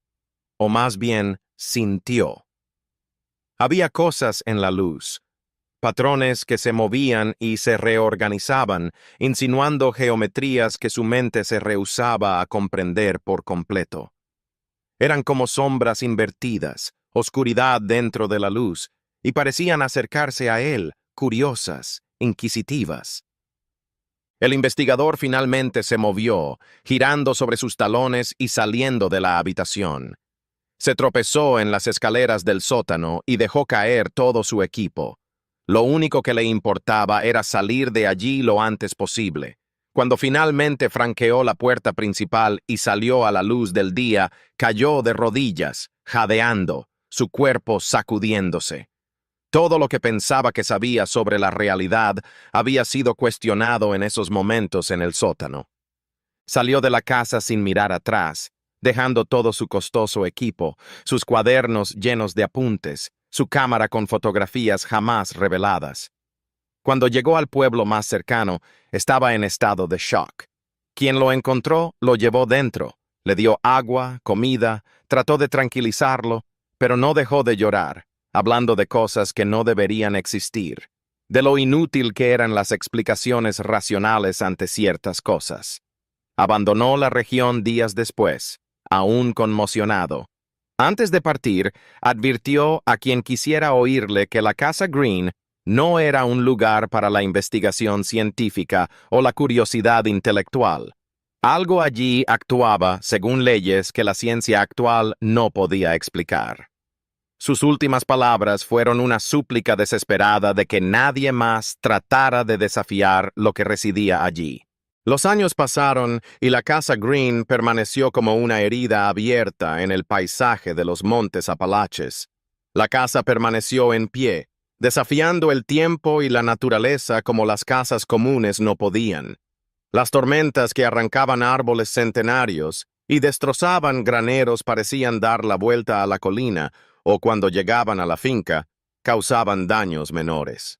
o más bien sintió. Había cosas en la luz, patrones que se movían y se reorganizaban, insinuando geometrías que su mente se rehusaba a comprender por completo. Eran como sombras invertidas, oscuridad dentro de la luz, y parecían acercarse a él, curiosas, inquisitivas. El investigador finalmente se movió, girando sobre sus talones y saliendo de la habitación. Se tropezó en las escaleras del sótano y dejó caer todo su equipo. Lo único que le importaba era salir de allí lo antes posible. Cuando finalmente franqueó la puerta principal y salió a la luz del día, cayó de rodillas, jadeando, su cuerpo sacudiéndose. Todo lo que pensaba que sabía sobre la realidad había sido cuestionado en esos momentos en el sótano. Salió de la casa sin mirar atrás, dejando todo su costoso equipo, sus cuadernos llenos de apuntes, su cámara con fotografías jamás reveladas. Cuando llegó al pueblo más cercano, estaba en estado de shock. Quien lo encontró lo llevó dentro, le dio agua, comida, trató de tranquilizarlo, pero no dejó de llorar, hablando de cosas que no deberían existir, de lo inútil que eran las explicaciones racionales ante ciertas cosas. Abandonó la región días después, aún conmocionado. Antes de partir, advirtió a quien quisiera oírle que la Casa Green no era un lugar para la investigación científica o la curiosidad intelectual. Algo allí actuaba según leyes que la ciencia actual no podía explicar. Sus últimas palabras fueron una súplica desesperada de que nadie más tratara de desafiar lo que residía allí. Los años pasaron y la Casa Green permaneció como una herida abierta en el paisaje de los Montes Apalaches. La casa permaneció en pie, desafiando el tiempo y la naturaleza como las casas comunes no podían. Las tormentas que arrancaban árboles centenarios y destrozaban graneros parecían dar la vuelta a la colina, o cuando llegaban a la finca, causaban daños menores.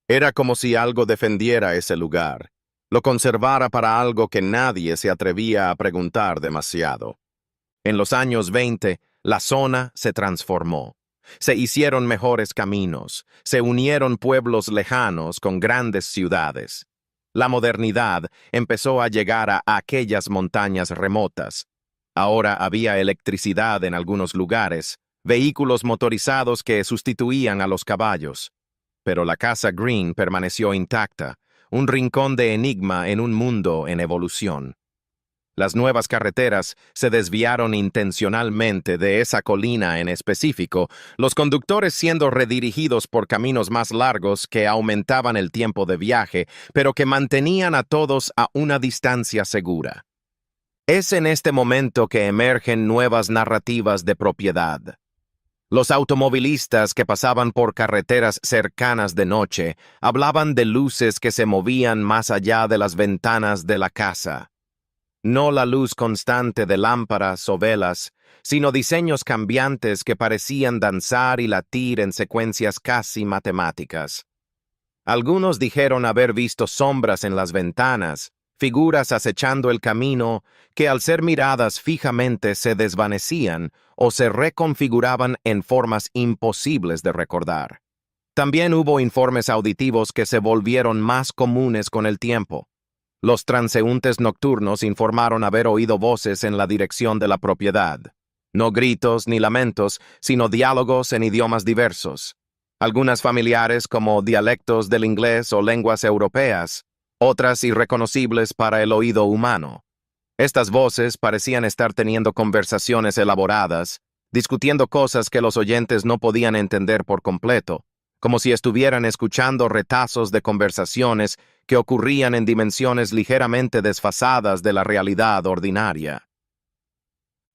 Era como si algo defendiera ese lugar, lo conservara para algo que nadie se atrevía a preguntar demasiado. En los años 20, la zona se transformó. Se hicieron mejores caminos, se unieron pueblos lejanos con grandes ciudades. La modernidad empezó a llegar a aquellas montañas remotas. Ahora había electricidad en algunos lugares, vehículos motorizados que sustituían a los caballos. Pero la Casa Green permaneció intacta, un rincón de enigma en un mundo en evolución. Las nuevas carreteras se desviaron intencionalmente de esa colina en específico, los conductores siendo redirigidos por caminos más largos que aumentaban el tiempo de viaje, pero que mantenían a todos a una distancia segura. Es en este momento que emergen nuevas narrativas de propiedad. Los automovilistas que pasaban por carreteras cercanas de noche hablaban de luces que se movían más allá de las ventanas de la casa. No la luz constante de lámparas o velas, sino diseños cambiantes que parecían danzar y latir en secuencias casi matemáticas. Algunos dijeron haber visto sombras en las ventanas, figuras acechando el camino que al ser miradas fijamente se desvanecían o se reconfiguraban en formas imposibles de recordar. También hubo informes auditivos que se volvieron más comunes con el tiempo. Los transeúntes nocturnos informaron haber oído voces en la dirección de la propiedad. No gritos ni lamentos, sino diálogos en idiomas diversos. Algunas familiares como dialectos del inglés o lenguas europeas, otras irreconocibles para el oído humano. Estas voces parecían estar teniendo conversaciones elaboradas, discutiendo cosas que los oyentes no podían entender por completo, como si estuvieran escuchando retazos de conversaciones que ocurrían en dimensiones ligeramente desfasadas de la realidad ordinaria.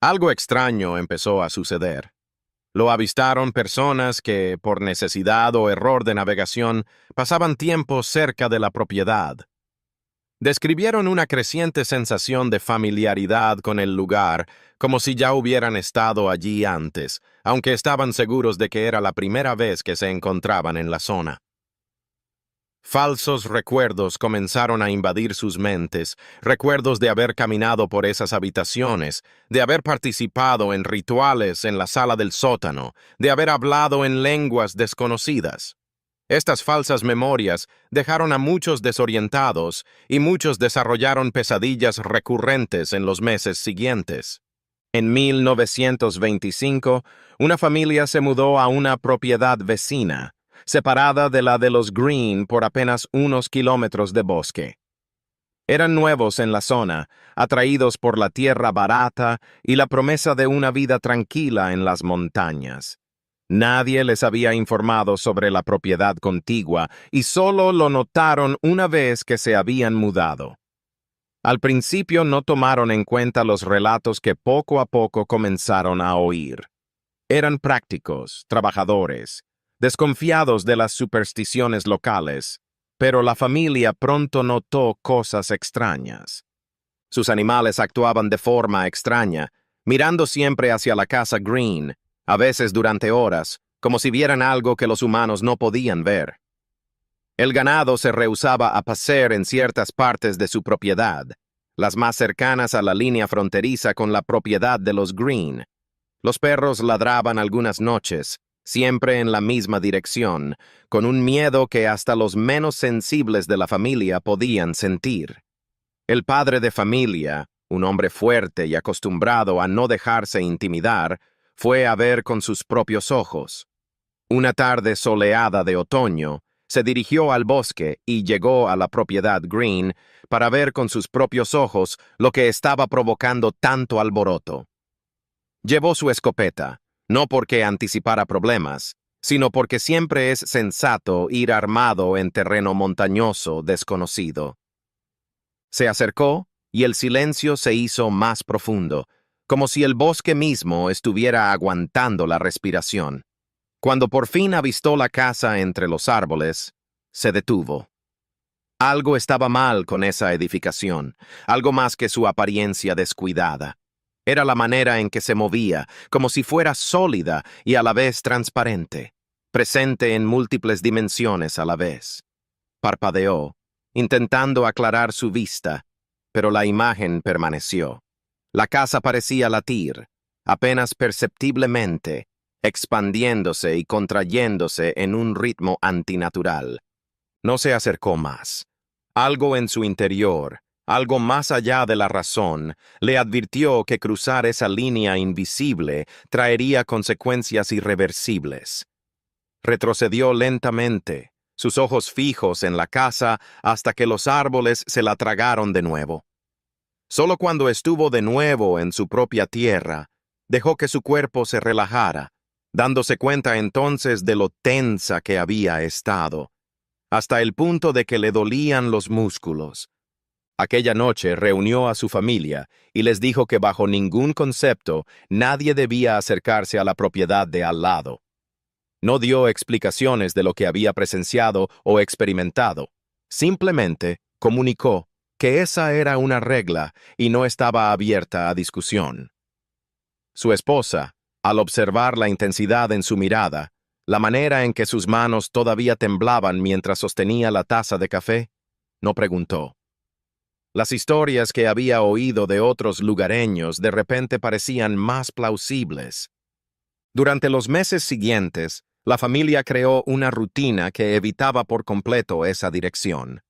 Algo extraño empezó a suceder. Lo avistaron personas que, por necesidad o error de navegación, pasaban tiempo cerca de la propiedad. Describieron una creciente sensación de familiaridad con el lugar, como si ya hubieran estado allí antes, aunque estaban seguros de que era la primera vez que se encontraban en la zona. Falsos recuerdos comenzaron a invadir sus mentes, recuerdos de haber caminado por esas habitaciones, de haber participado en rituales en la sala del sótano, de haber hablado en lenguas desconocidas. Estas falsas memorias dejaron a muchos desorientados y muchos desarrollaron pesadillas recurrentes en los meses siguientes. En 1925, una familia se mudó a una propiedad vecina, separada de la de los Green por apenas unos kilómetros de bosque. Eran nuevos en la zona, atraídos por la tierra barata y la promesa de una vida tranquila en las montañas. Nadie les había informado sobre la propiedad contigua y solo lo notaron una vez que se habían mudado. Al principio no tomaron en cuenta los relatos que poco a poco comenzaron a oír. Eran prácticos, trabajadores, desconfiados de las supersticiones locales, pero la familia pronto notó cosas extrañas. Sus animales actuaban de forma extraña, mirando siempre hacia la casa Green, a veces durante horas, como si vieran algo que los humanos no podían ver. El ganado se rehusaba a pacer en ciertas partes de su propiedad, las más cercanas a la línea fronteriza con la propiedad de los Green. Los perros ladraban algunas noches, siempre en la misma dirección, con un miedo que hasta los menos sensibles de la familia podían sentir. El padre de familia, un hombre fuerte y acostumbrado a no dejarse intimidar, fue a ver con sus propios ojos. Una tarde soleada de otoño, se dirigió al bosque y llegó a la propiedad Green para ver con sus propios ojos lo que estaba provocando tanto alboroto. Llevó su escopeta, no porque anticipara problemas, sino porque siempre es sensato ir armado en terreno montañoso desconocido. Se acercó y el silencio se hizo más profundo, como si el bosque mismo estuviera aguantando la respiración. Cuando por fin avistó la casa entre los árboles, se detuvo. Algo estaba mal con esa edificación, algo más que su apariencia descuidada. Era la manera en que se movía, como si fuera sólida y a la vez transparente, presente en múltiples dimensiones a la vez. Parpadeó, intentando aclarar su vista, pero la imagen permaneció. La casa parecía latir, apenas perceptiblemente, expandiéndose y contrayéndose en un ritmo antinatural. No se acercó más. Algo en su interior, algo más allá de la razón, le advirtió que cruzar esa línea invisible traería consecuencias irreversibles. Retrocedió lentamente, sus ojos fijos en la casa hasta que los árboles se la tragaron de nuevo. Solo cuando estuvo de nuevo en su propia tierra, dejó que su cuerpo se relajara, dándose cuenta entonces de lo tensa que había estado, hasta el punto de que le dolían los músculos. Aquella noche reunió a su familia y les dijo que bajo ningún concepto nadie debía acercarse a la propiedad de al lado. No dio explicaciones de lo que había presenciado o experimentado. Simplemente comunicó que esa era una regla y no estaba abierta a discusión. Su esposa, al observar la intensidad en su mirada, la manera en que sus manos todavía temblaban mientras sostenía la taza de café, no preguntó. Las historias que había oído de otros lugareños de repente parecían más plausibles. Durante los meses siguientes, la familia creó una rutina que evitaba por completo esa dirección.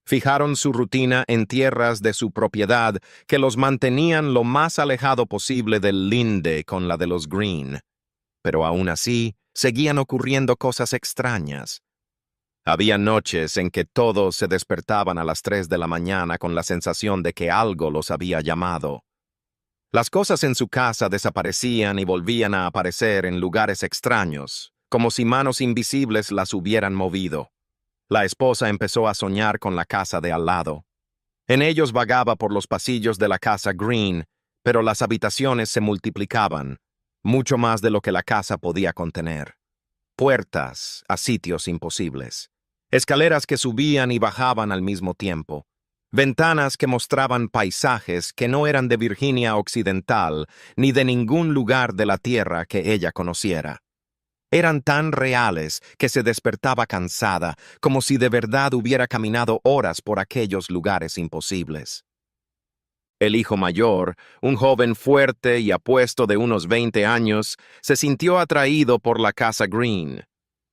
Fijaron su rutina en tierras de su propiedad que los mantenían lo más alejado posible del linde con la de los Green. Pero aún así, seguían ocurriendo cosas extrañas. Había noches en que todos se despertaban a las 3 de la mañana con la sensación de que algo los había llamado. Las cosas en su casa desaparecían y volvían a aparecer en lugares extraños, como si manos invisibles las hubieran movido. La esposa empezó a soñar con la casa de al lado. En ellos vagaba por los pasillos de la casa Green, pero las habitaciones se multiplicaban, mucho más de lo que la casa podía contener. Puertas a sitios imposibles. Escaleras que subían y bajaban al mismo tiempo. Ventanas que mostraban paisajes que no eran de Virginia Occidental ni de ningún lugar de la tierra que ella conociera. Eran tan reales que se despertaba cansada, como si de verdad hubiera caminado horas por aquellos lugares imposibles. El hijo mayor, un joven fuerte y apuesto de unos 20 años, se sintió atraído por la casa Green.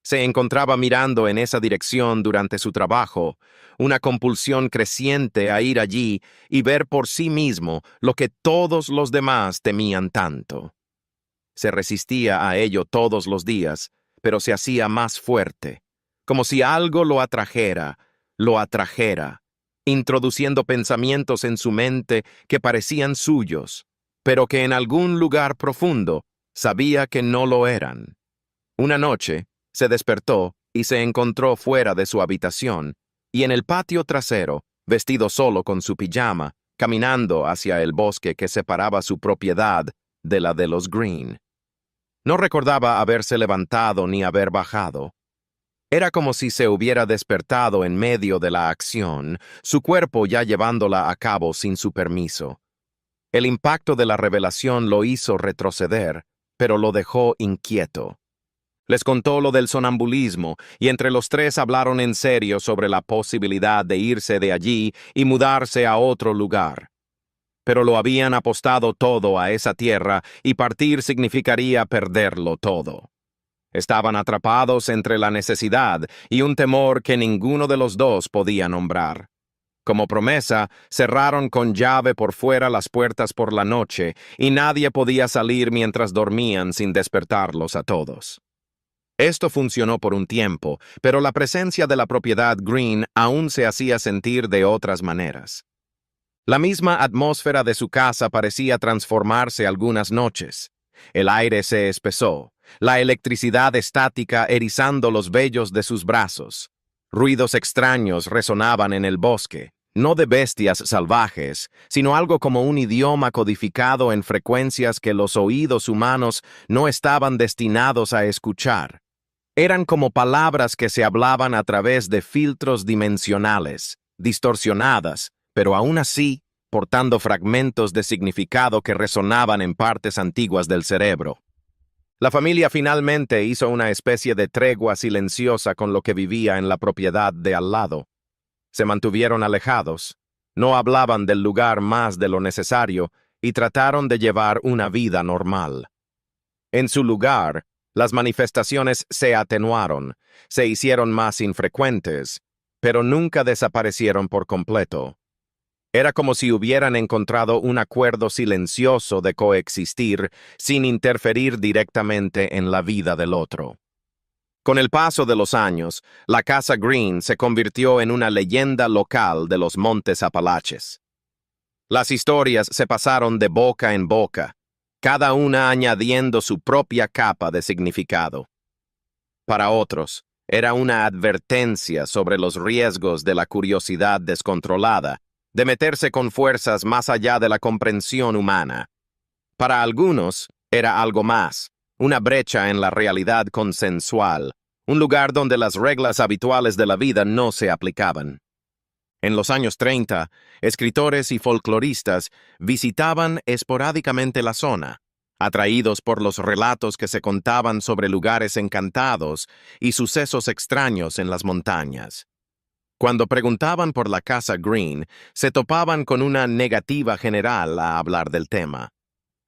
Se encontraba mirando en esa dirección durante su trabajo, una compulsión creciente a ir allí y ver por sí mismo lo que todos los demás temían tanto. Se resistía a ello todos los días, pero se hacía más fuerte, como si algo lo atrajera, introduciendo pensamientos en su mente que parecían suyos, pero que en algún lugar profundo sabía que no lo eran. Una noche, se despertó y se encontró fuera de su habitación, y en el patio trasero, vestido solo con su pijama, caminando hacia el bosque que separaba su propiedad de la de los Green. No recordaba haberse levantado ni haber bajado. Era como si se hubiera despertado en medio de la acción, su cuerpo ya llevándola a cabo sin su permiso. El impacto de la revelación lo hizo retroceder, pero lo dejó inquieto. Les contó lo del sonambulismo, y entre los tres hablaron en serio sobre la posibilidad de irse de allí y mudarse a otro lugar. Pero lo habían apostado todo a esa tierra, y partir significaría perderlo todo. Estaban atrapados entre la necesidad y un temor que ninguno de los dos podía nombrar. Como promesa, cerraron con llave por fuera las puertas por la noche, y nadie podía salir mientras dormían sin despertarlos a todos. Esto funcionó por un tiempo, pero la presencia de la propiedad Green aún se hacía sentir de otras maneras. La misma atmósfera de su casa parecía transformarse algunas noches. El aire se espesó, la electricidad estática erizando los vellos de sus brazos. Ruidos extraños resonaban en el bosque, no de bestias salvajes, sino algo como un idioma codificado en frecuencias que los oídos humanos no estaban destinados a escuchar. Eran como palabras que se hablaban a través de filtros dimensionales, distorsionadas, pero aún así portando fragmentos de significado que resonaban en partes antiguas del cerebro. La familia finalmente hizo una especie de tregua silenciosa con lo que vivía en la propiedad de al lado. Se mantuvieron alejados, no hablaban del lugar más de lo necesario y trataron de llevar una vida normal. En su lugar, las manifestaciones se atenuaron, se hicieron más infrecuentes, pero nunca desaparecieron por completo. Era como si hubieran encontrado un acuerdo silencioso de coexistir sin interferir directamente en la vida del otro. Con el paso de los años, la Casa Green se convirtió en una leyenda local de los Montes Apalaches. Las historias se pasaron de boca en boca, cada una añadiendo su propia capa de significado. Para otros, era una advertencia sobre los riesgos de la curiosidad descontrolada, de meterse con fuerzas más allá de la comprensión humana. Para algunos, era algo más, una brecha en la realidad consensual, un lugar donde las reglas habituales de la vida no se aplicaban. En los años 30, escritores y folcloristas visitaban esporádicamente la zona, atraídos por los relatos que se contaban sobre lugares encantados y sucesos extraños en las montañas. Cuando preguntaban por la Casa Green, se topaban con una negativa general a hablar del tema.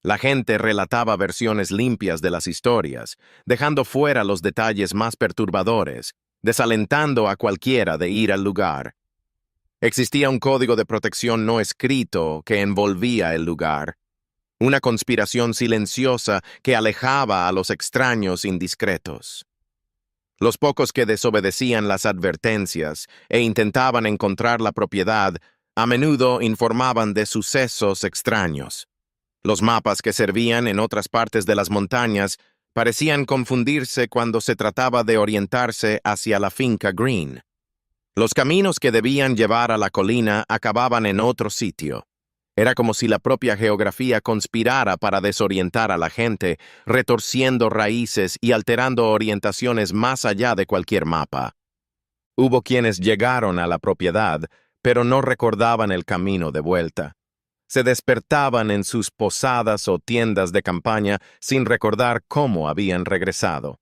La gente relataba versiones limpias de las historias, dejando fuera los detalles más perturbadores, desalentando a cualquiera de ir al lugar. Existía un código de protección no escrito que envolvía el lugar, una conspiración silenciosa que alejaba a los extraños indiscretos. Los pocos que desobedecían las advertencias e intentaban encontrar la propiedad, a menudo informaban de sucesos extraños. Los mapas que servían en otras partes de las montañas parecían confundirse cuando se trataba de orientarse hacia la finca Green. Los caminos que debían llevar a la colina acababan en otro sitio. Era como si la propia geografía conspirara para desorientar a la gente, retorciendo raíces y alterando orientaciones más allá de cualquier mapa. Hubo quienes llegaron a la propiedad, pero no recordaban el camino de vuelta. Se despertaban en sus posadas o tiendas de campaña sin recordar cómo habían regresado.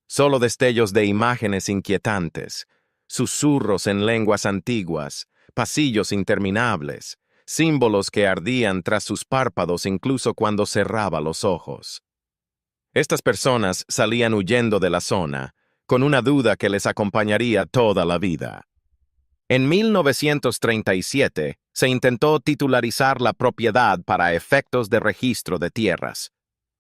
Solo destellos de imágenes inquietantes, susurros en lenguas antiguas, pasillos interminables, símbolos que ardían tras sus párpados incluso cuando cerraba los ojos. Estas personas salían huyendo de la zona, con una duda que les acompañaría toda la vida. En 1937 se intentó titularizar la propiedad para efectos de registro de tierras.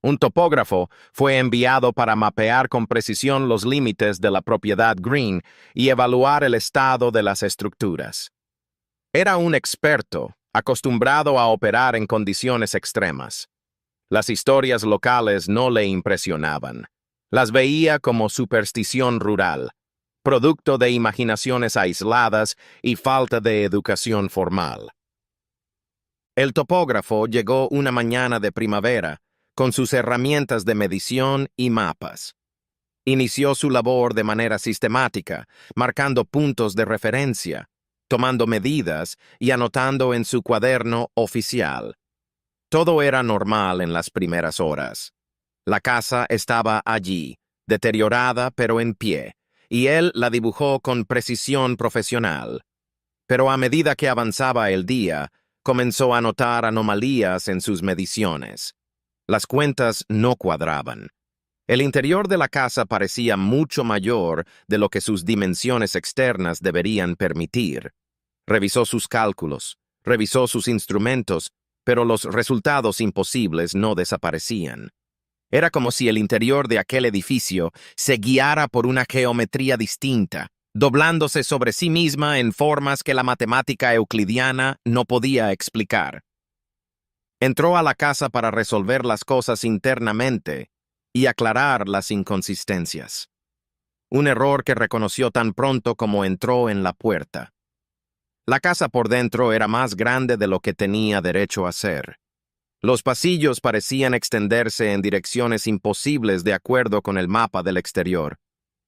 Un topógrafo fue enviado para mapear con precisión los límites de la propiedad Green y evaluar el estado de las estructuras. Era un experto, acostumbrado a operar en condiciones extremas. Las historias locales no le impresionaban. Las veía como superstición rural, producto de imaginaciones aisladas y falta de educación formal. El topógrafo llegó una mañana de primavera, con sus herramientas de medición y mapas. Inició su labor de manera sistemática, marcando puntos de referencia, tomando medidas y anotando en su cuaderno oficial. Todo era normal en las primeras horas. La casa estaba allí, deteriorada pero en pie, y él la dibujó con precisión profesional. Pero a medida que avanzaba el día, comenzó a notar anomalías en sus mediciones. Las cuentas no cuadraban. El interior de la casa parecía mucho mayor de lo que sus dimensiones externas deberían permitir. Revisó sus cálculos, revisó sus instrumentos, pero los resultados imposibles no desaparecían. Era como si el interior de aquel edificio se guiara por una geometría distinta, doblándose sobre sí misma en formas que la matemática euclidiana no podía explicar. Entró a la casa para resolver las cosas internamente y aclarar las inconsistencias. Un error que reconoció tan pronto como entró en la puerta. La casa por dentro era más grande de lo que tenía derecho a ser. Los pasillos parecían extenderse en direcciones imposibles de acuerdo con el mapa del exterior.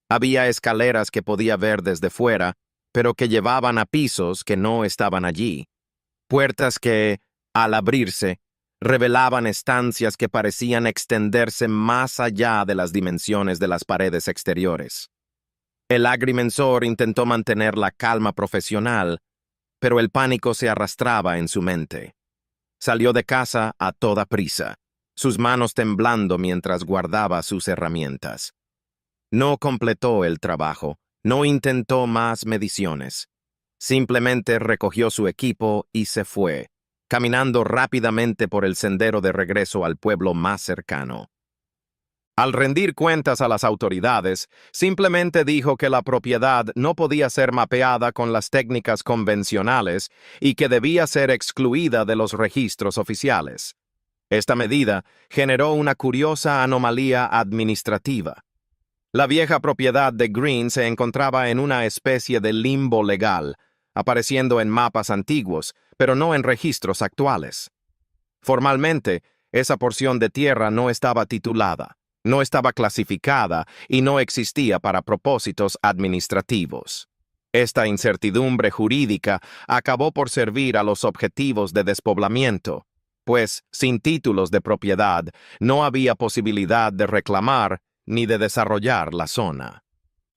Había escaleras que podía ver desde fuera, pero que llevaban a pisos que no estaban allí. Puertas que, al abrirse, revelaban estancias que parecían extenderse más allá de las dimensiones de las paredes exteriores. El agrimensor intentó mantener la calma profesional, pero el pánico se arrastraba en su mente. Salió de casa a toda prisa, sus manos temblando mientras guardaba sus herramientas. No completó el trabajo, no intentó más mediciones. Simplemente recogió su equipo y se fue, caminando rápidamente por el sendero de regreso al pueblo más cercano. Al rendir cuentas a las autoridades, simplemente dijo que la propiedad no podía ser mapeada con las técnicas convencionales y que debía ser excluida de los registros oficiales. Esta medida generó una curiosa anomalía administrativa. La vieja propiedad de Green se encontraba en una especie de limbo legal, apareciendo en mapas antiguos, pero no en registros actuales. Formalmente, esa porción de tierra no estaba titulada, no estaba clasificada y no existía para propósitos administrativos. Esta incertidumbre jurídica acabó por servir a los objetivos de despoblamiento, pues, sin títulos de propiedad, no había posibilidad de reclamar ni de desarrollar la zona.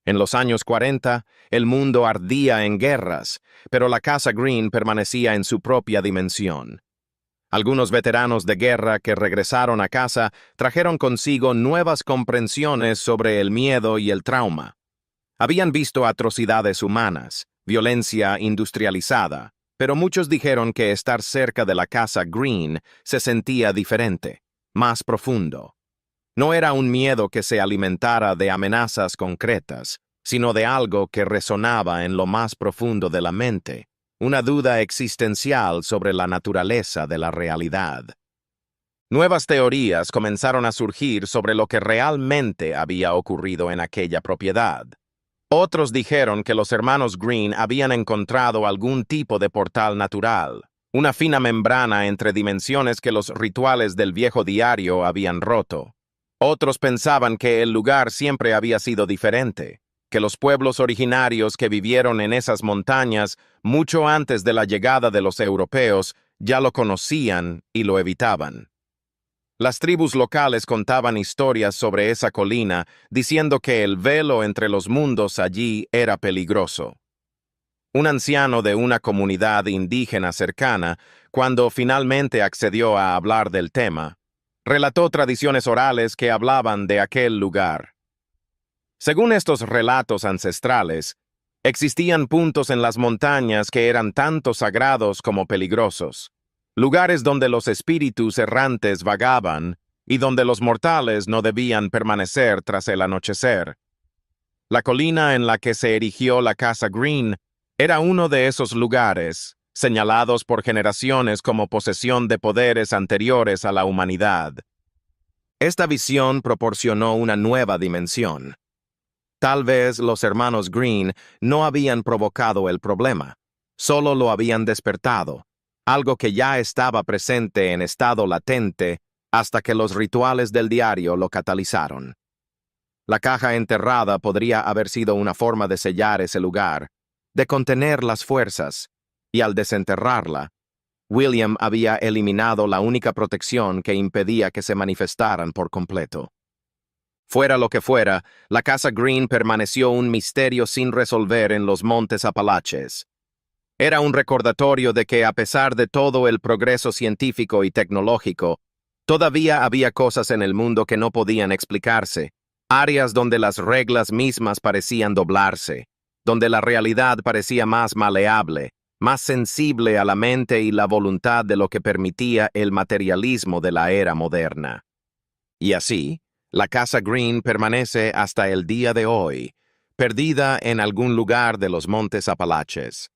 En los años 40, el mundo ardía en guerras, pero la Casa Green permanecía en su propia dimensión. Algunos veteranos de guerra que regresaron a casa trajeron consigo nuevas comprensiones sobre el miedo y el trauma. Habían visto atrocidades humanas, violencia industrializada, pero muchos dijeron que estar cerca de la Casa Green se sentía diferente, más profundo. No era un miedo que se alimentara de amenazas concretas, sino de algo que resonaba en lo más profundo de la mente, una duda existencial sobre la naturaleza de la realidad. Nuevas teorías comenzaron a surgir sobre lo que realmente había ocurrido en aquella propiedad. Otros dijeron que los hermanos Green habían encontrado algún tipo de portal natural, una fina membrana entre dimensiones que los rituales del viejo diario habían roto. Otros pensaban que el lugar siempre había sido diferente, que los pueblos originarios que vivieron en esas montañas mucho antes de la llegada de los europeos ya lo conocían y lo evitaban. Las tribus locales contaban historias sobre esa colina, diciendo que el velo entre los mundos allí era peligroso. Un anciano de una comunidad indígena cercana, cuando finalmente accedió a hablar del tema, relató tradiciones orales que hablaban de aquel lugar. Según estos relatos ancestrales, existían puntos en las montañas que eran tanto sagrados como peligrosos, lugares donde los espíritus errantes vagaban y donde los mortales no debían permanecer tras el anochecer. La colina en la que se erigió la Casa Green era uno de esos lugares, señalados por generaciones como posesión de poderes anteriores a la humanidad. Esta visión proporcionó una nueva dimensión. Tal vez los hermanos Green no habían provocado el problema, solo lo habían despertado, algo que ya estaba presente en estado latente hasta que los rituales del diario lo catalizaron. La caja enterrada podría haber sido una forma de sellar ese lugar, de contener las fuerzas, y al desenterrarla, William había eliminado la única protección que impedía que se manifestaran por completo. Fuera lo que fuera, la Casa Green permaneció un misterio sin resolver en los Montes Apalaches. Era un recordatorio de que, a pesar de todo el progreso científico y tecnológico, todavía había cosas en el mundo que no podían explicarse, áreas donde las reglas mismas parecían doblarse, donde la realidad parecía más maleable, más sensible a la mente y la voluntad de lo que permitía el materialismo de la era moderna. Y así, la Casa Green permanece hasta el día de hoy, perdida en algún lugar de los Montes Apalaches.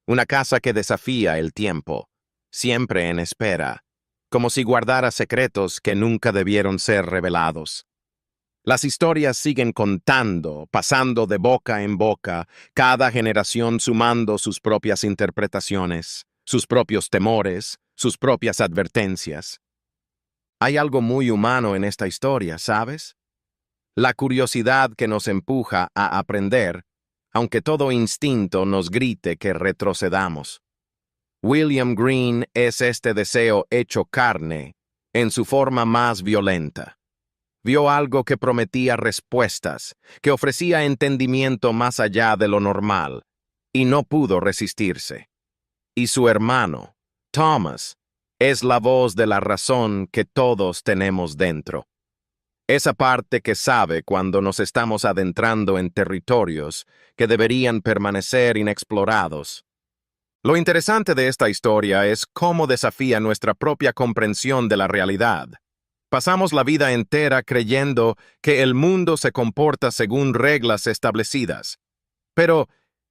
Una casa que desafía el tiempo, siempre en espera, como si guardara secretos que nunca debieron ser revelados. Las historias siguen contando, pasando de boca en boca, cada generación sumando sus propias interpretaciones, sus propios temores, sus propias advertencias. Hay algo muy humano en esta historia, ¿sabes? La curiosidad que nos empuja a aprender, aunque todo instinto nos grite que retrocedamos. William Green es este deseo hecho carne, en su forma más violenta. Vio algo que prometía respuestas, que ofrecía entendimiento más allá de lo normal, y no pudo resistirse. Y su hermano, Thomas, es la voz de la razón que todos tenemos dentro. Esa parte que sabe cuando nos estamos adentrando en territorios que deberían permanecer inexplorados. Lo interesante de esta historia es cómo desafía nuestra propia comprensión de la realidad. Pasamos la vida entera creyendo que el mundo se comporta según reglas establecidas. Pero,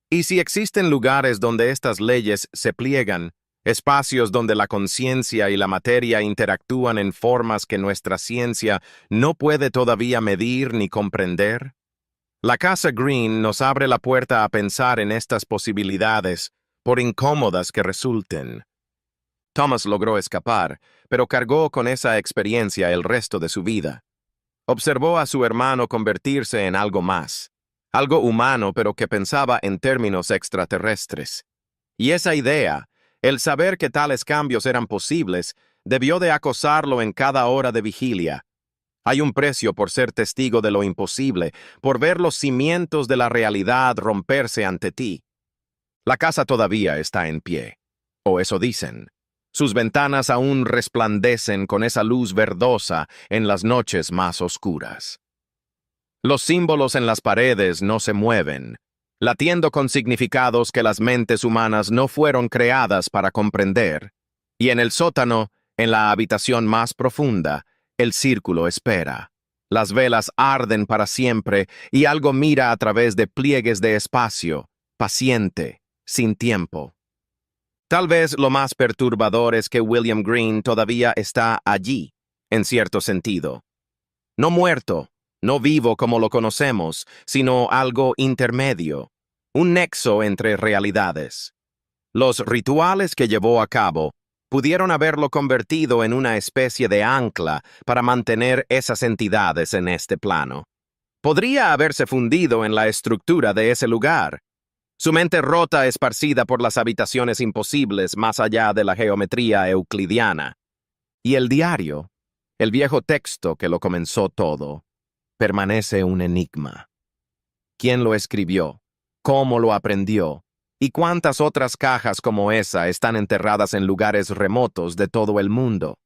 ¿y si existen lugares donde estas leyes se pliegan, espacios donde la conciencia y la materia interactúan en formas que nuestra ciencia no puede todavía medir ni comprender? La Casa Green nos abre la puerta a pensar en estas posibilidades, por incómodas que resulten. Thomas logró escapar, pero cargó con esa experiencia el resto de su vida. Observó a su hermano convertirse en algo más, algo humano pero que pensaba en términos extraterrestres. Y esa idea, el saber que tales cambios eran posibles, debió de acosarlo en cada hora de vigilia. Hay un precio por ser testigo de lo imposible, por ver los cimientos de la realidad romperse ante ti. La casa todavía está en pie, o eso dicen. Sus ventanas aún resplandecen con esa luz verdosa en las noches más oscuras. Los símbolos en las paredes no se mueven, latiendo con significados que las mentes humanas no fueron creadas para comprender. Y en el sótano, en la habitación más profunda, el círculo espera. Las velas arden para siempre y algo mira a través de pliegues de espacio, paciente, sin tiempo. Tal vez lo más perturbador es que William Green todavía está allí, en cierto sentido. No muerto, no vivo como lo conocemos, sino algo intermedio, un nexo entre realidades. Los rituales que llevó a cabo pudieron haberlo convertido en una especie de ancla para mantener esas entidades en este plano. Podría haberse fundido en la estructura de ese lugar. Su mente rota esparcida por las habitaciones imposibles más allá de la geometría euclidiana. Y el diario, el viejo texto que lo comenzó todo, permanece un enigma. ¿Quién lo escribió? ¿Cómo lo aprendió? ¿Y cuántas otras cajas como esa están enterradas en lugares remotos de todo el mundo,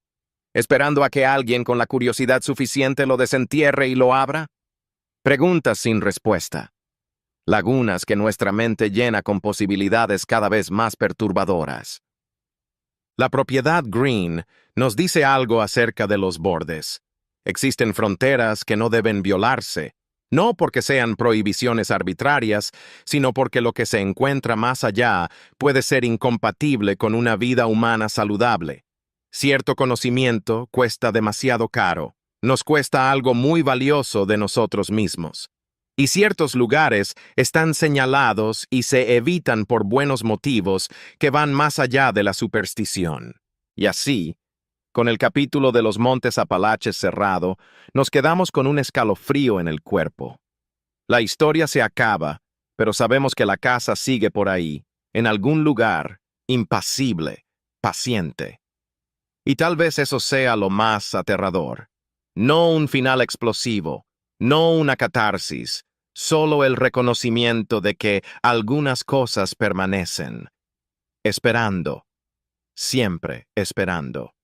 esperando a que alguien con la curiosidad suficiente lo desentierre y lo abra? Preguntas sin respuesta. Lagunas que nuestra mente llena con posibilidades cada vez más perturbadoras. La propiedad Green nos dice algo acerca de los bordes. Existen fronteras que no deben violarse, no porque sean prohibiciones arbitrarias, sino porque lo que se encuentra más allá puede ser incompatible con una vida humana saludable. Cierto conocimiento cuesta demasiado caro, nos cuesta algo muy valioso de nosotros mismos. Y ciertos lugares están señalados y se evitan por buenos motivos que van más allá de la superstición. Y así, con el capítulo de los Montes Apalaches cerrado, nos quedamos con un escalofrío en el cuerpo. La historia se acaba, pero sabemos que la casa sigue por ahí, en algún lugar, impasible, paciente. Y tal vez eso sea lo más aterrador. No un final explosivo, no una catarsis, solo el reconocimiento de que algunas cosas permanecen. Esperando, siempre esperando.